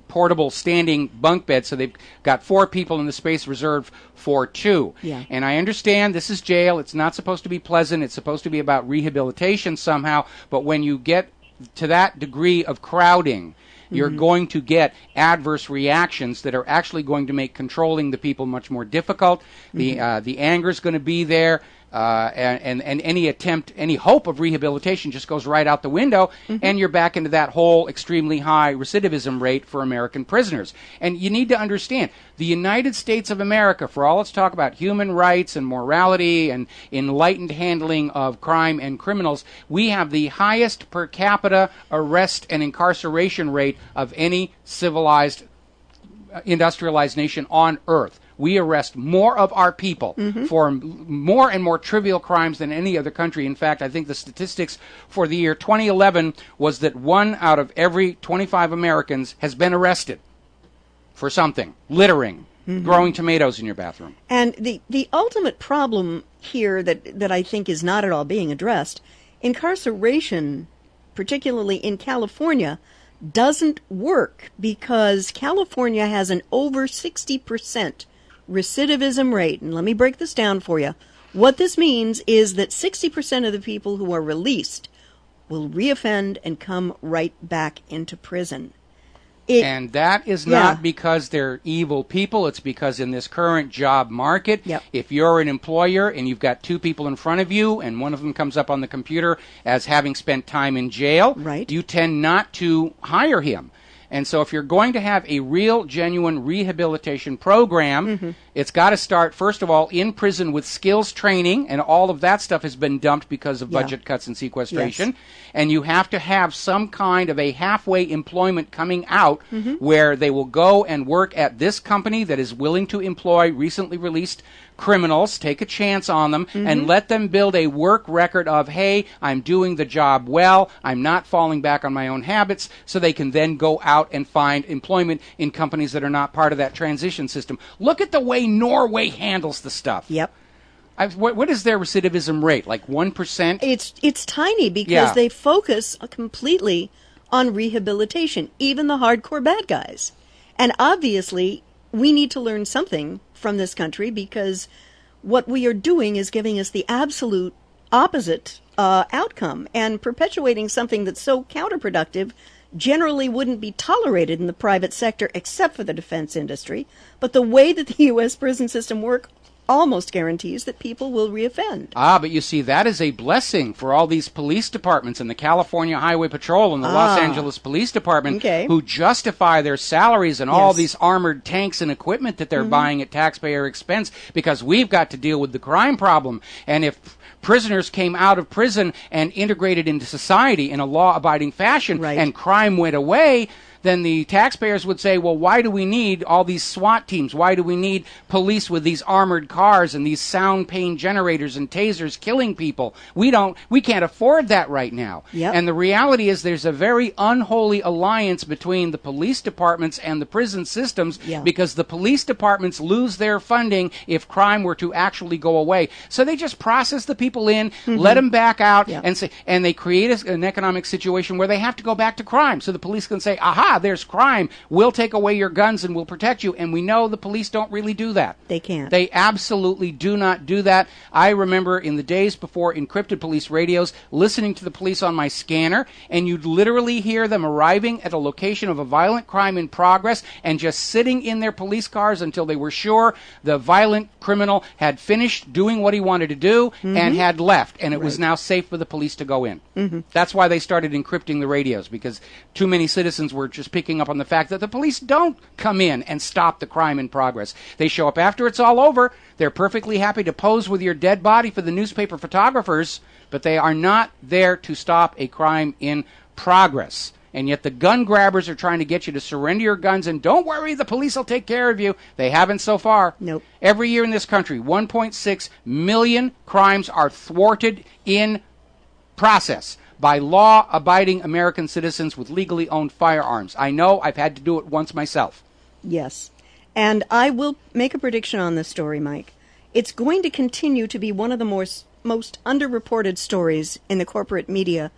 portable standing bunk beds, so they've got 4 people in the space reserved for 2. And I understand this is jail. It's not supposed to be pleasant. It's supposed to be about rehabilitation somehow, but when you get to that degree of crowding, you're going to get adverse reactions that are actually going to make controlling the people much more difficult. The anger is going to be there, and any hope of rehabilitation just goes right out the window, and you're back into that whole extremely high recidivism rate for American prisoners. And you need to understand, the United States of America, for all its talk about human rights and morality and enlightened handling of crime and criminals, we have the highest per capita arrest and incarceration rate of any civilized, industrialized nation on earth. We arrest more of our people for more and more trivial crimes than any other country. In fact, I think the statistics for the year 2011 was that 1 out of every 25 Americans has been arrested for something. Littering, growing tomatoes in your bathroom. And the ultimate problem here that I think is not at all being addressed, incarceration, particularly in California, doesn't work because California has an over 60% recidivism rate. And let me break this down for you. What this means is that 60% of the people who are released will reoffend and come right back into prison. And that is not because they're evil people. It's because in this current job market, if you're an employer and you've got 2 people in front of you and one of them comes up on the computer as having spent time in jail, you tend not to hire him. And so if you're going to have a real, genuine rehabilitation program, it's got to start, first of all, in prison with skills training, and all of that stuff has been dumped because of budget cuts and sequestration. And you have to have some kind of a halfway employment coming out where they will go and work at this company that is willing to employ recently released criminals, take a chance on them, and let them build a work record of, hey, I'm doing the job well, I'm not falling back on my own habits, so they can then go out and find employment in companies that are not part of that transition system. Look at the way Norway handles the stuff. What is their recidivism rate? Like 1%? It's tiny because they focus completely on rehabilitation, even the hardcore bad guys. And obviously, we need to learn something from this country, because what we are doing is giving us the absolute opposite outcome, and perpetuating something that's so counterproductive generally wouldn't be tolerated in the private sector except for the defense industry. But the way that the U.S. prison system works almost guarantees that people will reoffend. But you see, that is a blessing for all these police departments and the California Highway Patrol and the Los Angeles Police Department who justify their salaries and all these armored tanks and equipment that they're buying at taxpayer expense because we've got to deal with the crime problem. And if prisoners came out of prison and integrated into society in a law-abiding fashion and crime went away, then the taxpayers would say, well, why do we need all these SWAT teams? Why do we need police with these armored cars and these sound pain generators and tasers killing people? We can't afford that right now. And the reality is there's a very unholy alliance between the police departments and the prison systems because the police departments lose their funding if crime were to actually go away. So they just process the people in, let them back out, and they create an economic situation where they have to go back to crime. So the police can say, aha, there's crime. We'll take away your guns and we'll protect you. And we know the police don't really do that. They can't. They absolutely do not do that. I remember in the days before encrypted police radios, listening to the police on my scanner, and you'd literally hear them arriving at a location of a violent crime in progress and just sitting in their police cars until they were sure the violent criminal had finished doing what he wanted to do and had left. And it was now safe for the police to go in. That's why they started encrypting the radios, because too many citizens were just picking up on the fact that the police don't come in and stop the crime in progress. They show up after it's all over. They're perfectly happy to pose with your dead body for the newspaper photographers, but they are not there to stop a crime in progress. And yet the gun grabbers are trying to get you to surrender your guns and don't worry, the police will take care of you. They haven't so far. Nope. Every year in this country, 1.6 million crimes are thwarted in process by law-abiding American citizens with legally owned firearms. I know, I've had to do it once myself. Yes. And I will make a prediction on this story, Mike. It's going to continue to be one of the most underreported stories in the corporate media,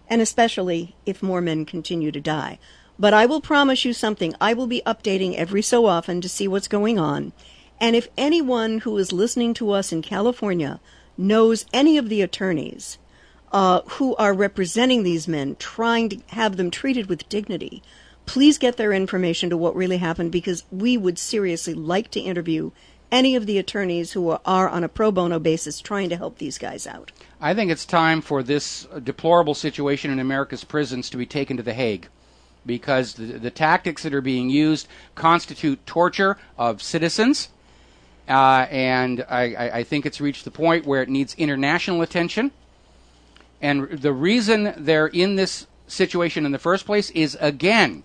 and especially if more men continue to die. But I will promise you something. I will be updating every so often to see what's going on. And if anyone who is listening to us in California knows any of the attorneys who are representing these men, trying to have them treated with dignity, please get their information to what really happened, because we would seriously like to interview any of the attorneys who are on a pro bono basis trying to help these guys out. I think it's time for this deplorable situation in America's prisons to be taken to The Hague, because the tactics that are being used constitute torture of citizens, and I think it's reached the point where it needs international attention. And the reason they're in this situation in the first place is, again,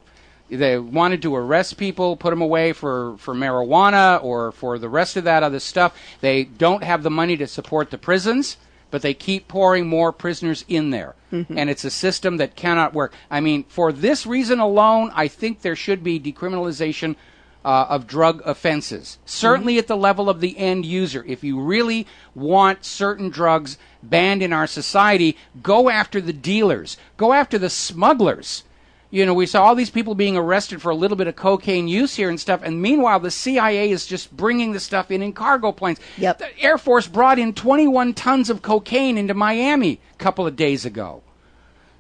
they wanted to arrest people, put them away for marijuana or for the rest of that other stuff. They don't have the money to support the prisons, but they keep pouring more prisoners in there. And it's a system that cannot work. I mean, for this reason alone, I think there should be decriminalization of drug offenses, certainly at the level of the end user. If you really want certain drugs banned in our society, go after the dealers, go after the smugglers. You know, we saw all these people being arrested for a little bit of cocaine use here and stuff, and meanwhile the CIA is just bringing the stuff in cargo planes. Yep. The Air Force brought in 21 tons of cocaine into Miami a couple of days ago.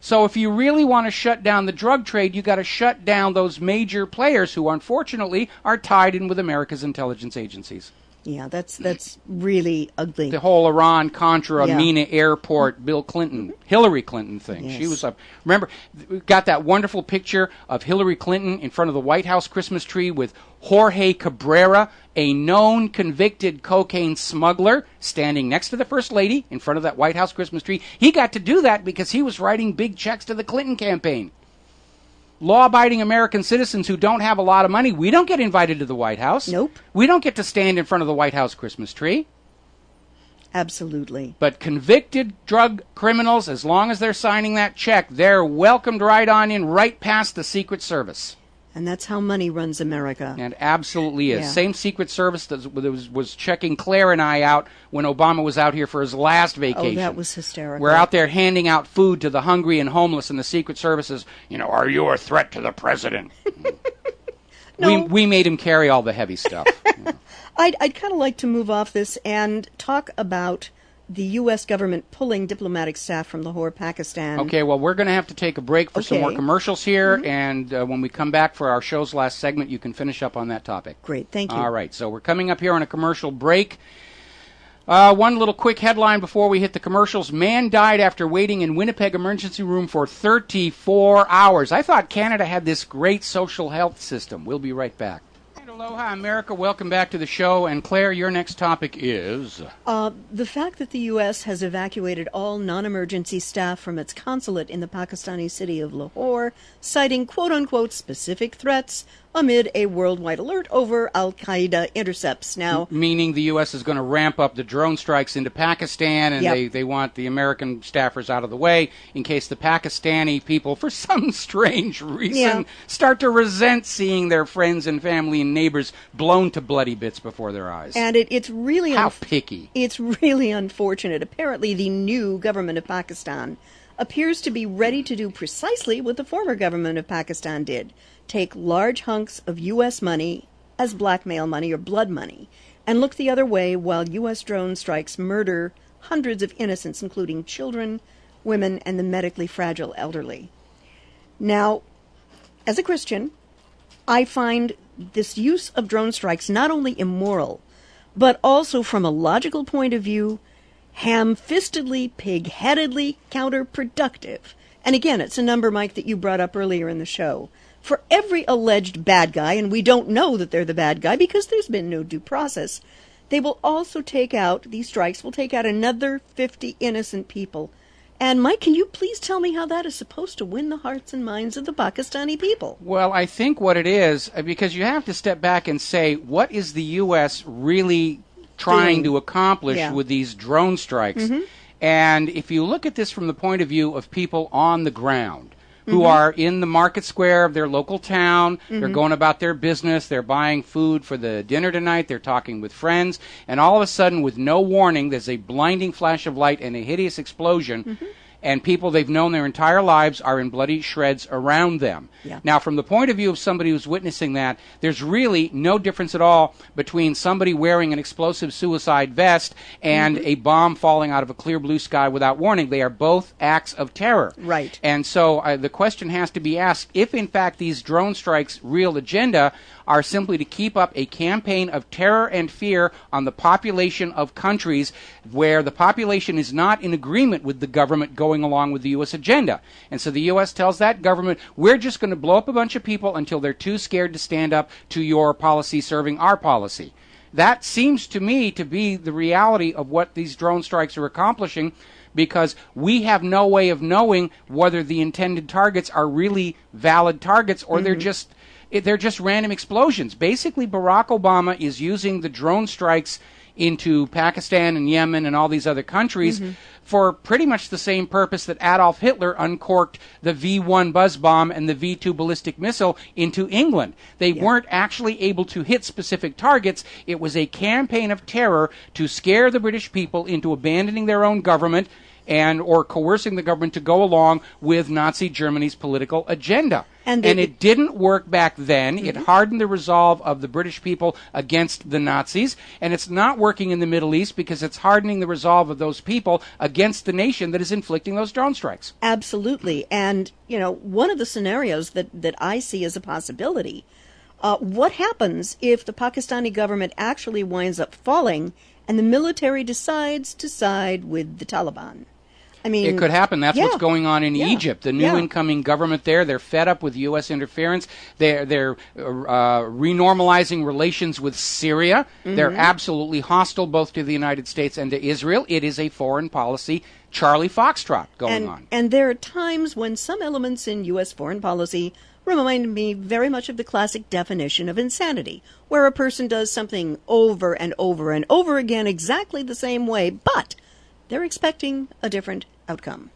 So if you really want to shut down the drug trade, you got to shut down those major players who, unfortunately, are tied in with America's intelligence agencies. Yeah, that's really ugly. The whole Iran-Contra, Mina Airport, Bill Clinton, Hillary Clinton thing. Yes. She was up. Remember, we got that wonderful picture of Hillary Clinton in front of the White House Christmas tree with Jorge Cabrera, a known convicted cocaine smuggler, standing next to the First Lady in front of that White House Christmas tree. He got to do that because he was writing big checks to the Clinton campaign. Law-abiding American citizens who don't have a lot of money, we don't get invited to the White House. Nope. We don't get to stand in front of the White House Christmas tree. Absolutely. But convicted drug criminals, as long as they're signing that check, they're welcomed right on in, right past the Secret Service. And that's how money runs America. And absolutely is. Yeah. Same Secret Service that was checking Claire and I out when Obama was out here for his last vacation. Oh, that was hysterical. We're out there handing out food to the hungry and homeless, and the Secret Service is, are you a threat to the president? No. We made him carry all the heavy stuff. I'd kind of like to move off this and talk about the U.S. government pulling diplomatic staff from Lahore, Pakistan. Okay, well, we're going to have to take a break for some more Okay. commercials here, and when we come back for our show's last segment, you can finish up on that topic. Great, thank you. All right, so we're coming up here on a commercial break. One little quick headline before we hit the commercials. Man died after waiting in Winnipeg emergency room for 34 hours. I thought Canada had this great social health system. We'll be right back. Aloha, America. Welcome back to the show. And Claire, your next topic is? The fact that the U.S. has evacuated all non-emergency staff from its consulate in the Pakistani city of Lahore, citing quote-unquote specific threats amid a worldwide alert over al-Qaeda intercepts. Now, meaning the U.S. is going to ramp up the drone strikes into Pakistan, and Yep. they want the American staffers out of the way in case the Pakistani people, for some strange reason, Yeah. start to resent seeing their friends and family and neighbors blown to bloody bits before their eyes. and it's really How picky. It's really unfortunate. Apparently, the new government of Pakistan appears to be ready to do precisely what the former government of Pakistan did: take large hunks of U.S. money as blackmail money or blood money, and look the other way while U.S. drone strikes murder hundreds of innocents, including children, women, and the medically fragile elderly. Now, as a Christian, I find this use of drone strikes not only immoral, but also from a logical point of view, ham-fistedly, pig-headedly counterproductive. And again, it's a number, Mike, that you brought up earlier in the show. For every alleged bad guy, and we don't know that they're the bad guy because there's been no due process, they will also take out, these strikes will take out another 50 innocent people. And Mike, can you please tell me how that is supposed to win the hearts and minds of the Pakistani people? Well, I think what it is, because you have to step back and say, what is the U.S. really trying to accomplish Yeah. with these drone strikes? Mm-hmm. And if you look at this from the point of view of people on the ground, who Mm-hmm. are in the market square of their local town, they're going about their business, they're buying food for the dinner tonight, they're talking with friends, and all of a sudden, with no warning, there's a blinding flash of light and a hideous explosion, Mm-hmm. and people they've known their entire lives are in bloody shreds around them. Yeah. Now, from the point of view of somebody who's witnessing that, there's really no difference at all between somebody wearing an explosive suicide vest and a bomb falling out of a clear blue sky without warning. They are both acts of terror. Right. And so the question has to be asked if, in fact, these drone strikes' real agenda are simply to keep up a campaign of terror and fear on the population of countries where the population is not in agreement with the government going along with the U.S. agenda. And so the U.S. tells that government, we're just going to blow up a bunch of people until they're too scared to stand up to your policy serving our policy. That seems to me to be the reality of what these drone strikes are accomplishing, because we have no way of knowing whether the intended targets are really valid targets or they're just random explosions. Basically, Barack Obama is using the drone strikes into Pakistan and Yemen and all these other countries for pretty much the same purpose that Adolf Hitler uncorked the V-1 buzz bomb and the V-2 ballistic missile into England. They weren't actually able to hit specific targets. It was a campaign of terror to scare the British people into abandoning their own government and or coercing the government to go along with Nazi Germany's political agenda. And it didn't work back then. It hardened the resolve of the British people against the Nazis, and it's not working in the Middle East because it's hardening the resolve of those people against the nation that is inflicting those drone strikes. Absolutely. And, one of the scenarios that I see as a possibility, what happens if the Pakistani government actually winds up falling and the military decides to side with the Taliban? I mean, it could happen. That's what's going on in Yeah. Egypt. The new incoming government there, they're fed up with U.S. interference. They're renormalizing relations with Syria. They're absolutely hostile both to the United States and to Israel. It is a foreign policy Charlie Foxtrot going on. And there are times when some elements in U.S. foreign policy remind me very much of the classic definition of insanity, where a person does something over and over and over again exactly the same way, but they're expecting a different outcome.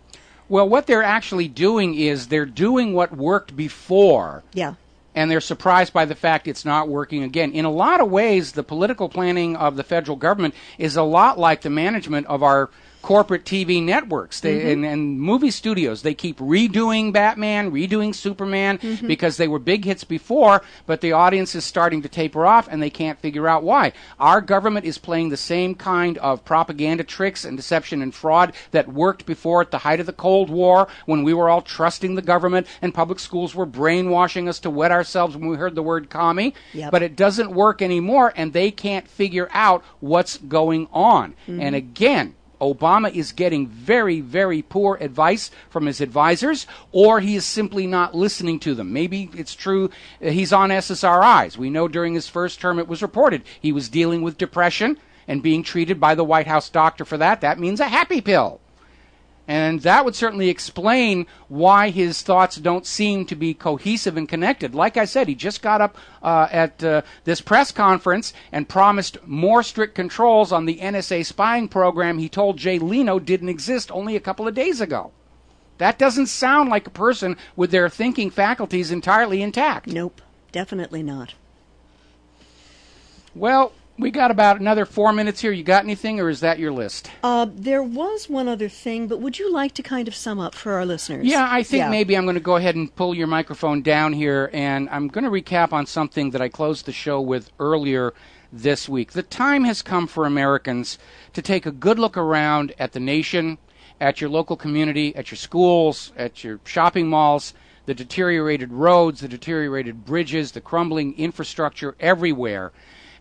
Well, what they're actually doing is they're doing what worked before. Yeah. And they're surprised by the fact it's not working again. In a lot of ways, the political planning of the federal government is a lot like the management of our corporate TV networks and movie studios. They keep redoing Batman, redoing Superman, because they were big hits before, but the audience is starting to taper off, and they can't figure out why. Our government is playing the same kind of propaganda tricks and deception and fraud that worked before at the height of the Cold War, when we were all trusting the government and public schools were brainwashing us to wet ourselves when we heard the word commie. Yep. But it doesn't work anymore, and they can't figure out what's going on. And again, Obama is getting very, very poor advice from his advisors, or he is simply not listening to them. Maybe it's true he's on SSRIs. We know during his first term it was reported he was dealing with depression and being treated by the White House doctor for that. That means a happy pill. And that would certainly explain why his thoughts don't seem to be cohesive and connected. Like I said, he just got up at this press conference and promised more strict controls on the NSA spying program he told Jay Leno didn't exist only a couple of days ago. That doesn't sound like a person with their thinking faculties entirely intact. Nope, definitely not. Well, we got about another 4 minutes here. You got anything, or is that your list? There was one other thing, but would you like to kind of sum up for our listeners? Yeah, I think maybe I'm going to go ahead and pull your microphone down here, and I'm going to recap on something that I closed the show with earlier this week. The time has come for Americans to take a good look around at the nation, at your local community, at your schools, at your shopping malls, the deteriorated roads, the deteriorated bridges, the crumbling infrastructure everywhere,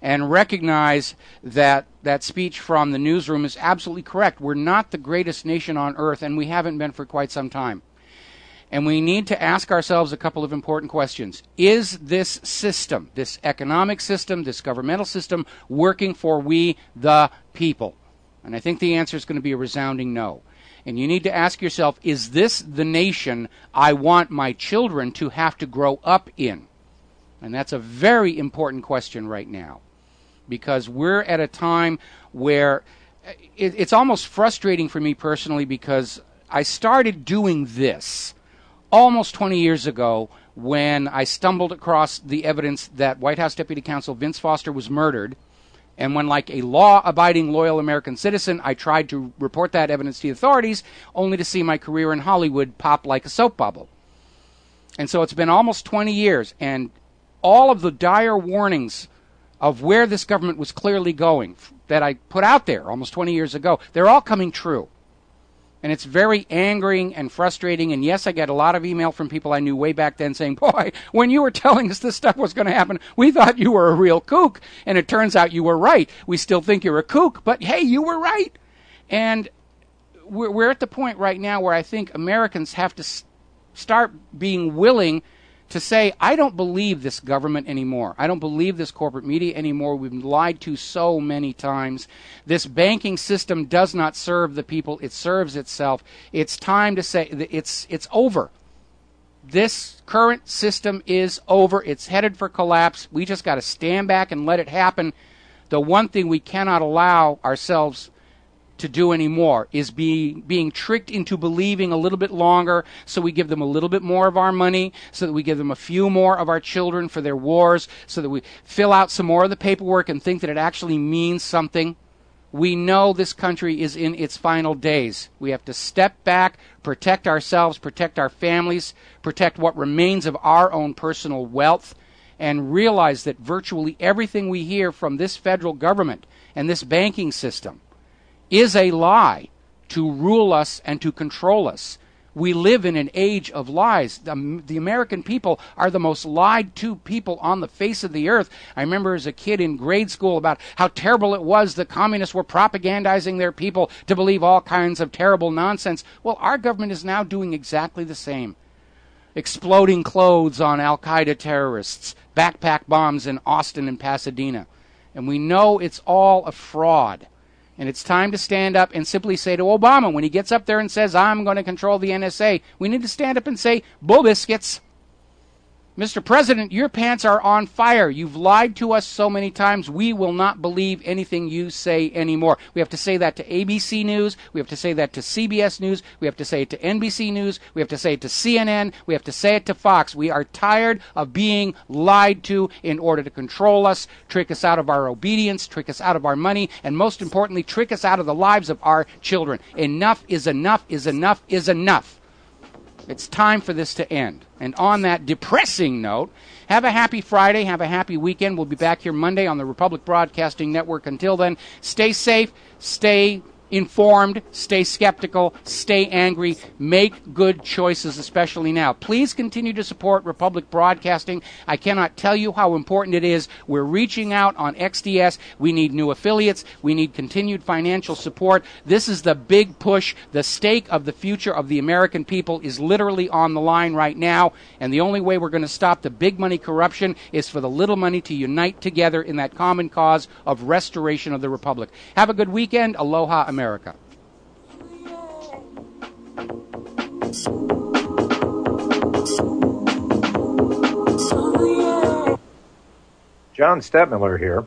and recognize that that speech from the newsroom is absolutely correct. We're not the greatest nation on earth, and we haven't been for quite some time. And we need to ask ourselves a couple of important questions. Is this system, this economic system, this governmental system, working for we, the people? And I think the answer is going to be a resounding no. And you need to ask yourself, is this the nation I want my children to have to grow up in? And that's a very important question right now, because we're at a time where it's almost frustrating for me personally, because I started doing this almost 20 years ago when I stumbled across the evidence that White House Deputy Counsel Vince Foster was murdered. And when, like a law-abiding, loyal American citizen, I tried to report that evidence to the authorities, only to see my career in Hollywood pop like a soap bubble. And so it's been almost 20 years, and all of the dire warnings of where this government was clearly going that I put out there almost 20 years ago, they're all coming true. And it's very angering and frustrating. And yes, I get a lot of email from people I knew way back then saying, boy, when you were telling us this stuff was going to happen, we thought you were a real kook. And it turns out you were right. We still think you're a kook, but hey, you were right. And we're at the point right now where I think Americans have to start being willing to say, I don't believe this government anymore. I don't believe this corporate media anymore. We've been lied to so many times. This banking system does not serve the people. It serves itself. It's time to say it's over. This current system is over. It's headed for collapse. We just got to stand back and let it happen. The one thing we cannot allow ourselves to do anymore is being tricked into believing a little bit longer, so we give them a little bit more of our money, so that we give them a few more of our children for their wars, so that we fill out some more of the paperwork and think that it actually means something. We know this country is in its final days. We have to step back, protect ourselves, protect our families, protect what remains of our own personal wealth, and realize that virtually everything we hear from this federal government and this banking system is a lie to rule us and to control us. We live in an age of lies. The American people are the most lied to people on the face of the earth. I remember as a kid in grade school about how terrible it was the communists were propagandizing their people to believe all kinds of terrible nonsense. Well, our government is now doing exactly the same. Exploding clothes on al-Qaeda terrorists, backpack bombs in Austin and Pasadena. And we know it's all a fraud. And it's time to stand up and simply say to Obama, when he gets up there and says, I'm going to control the NSA, we need to stand up and say, bull biscuits. Mr. President, your pants are on fire. You've lied to us so many times, we will not believe anything you say anymore. We have to say that to ABC News. We have to say that to CBS News. We have to say it to NBC News. We have to say it to CNN. We have to say it to Fox. We are tired of being lied to in order to control us, trick us out of our obedience, trick us out of our money, and most importantly, trick us out of the lives of our children. Enough is enough is enough is enough. It's time for this to end. And on that depressing note, have a happy Friday, have a happy weekend. We'll be back here Monday on the Republic Broadcasting Network. Until then, stay safe, stay informed, stay skeptical, stay angry, make good choices, especially now. Please continue to support Republic Broadcasting. I cannot tell you how important it is. We're reaching out on XDS. We need new affiliates. We need continued financial support. This is the big push. The stake of the future of the American people is literally on the line right now, and the only way we're going to stop the big money corruption is for the little money to unite together in that common cause of restoration of the Republic. Have a good weekend. Aloha, America. John Stettmiller here.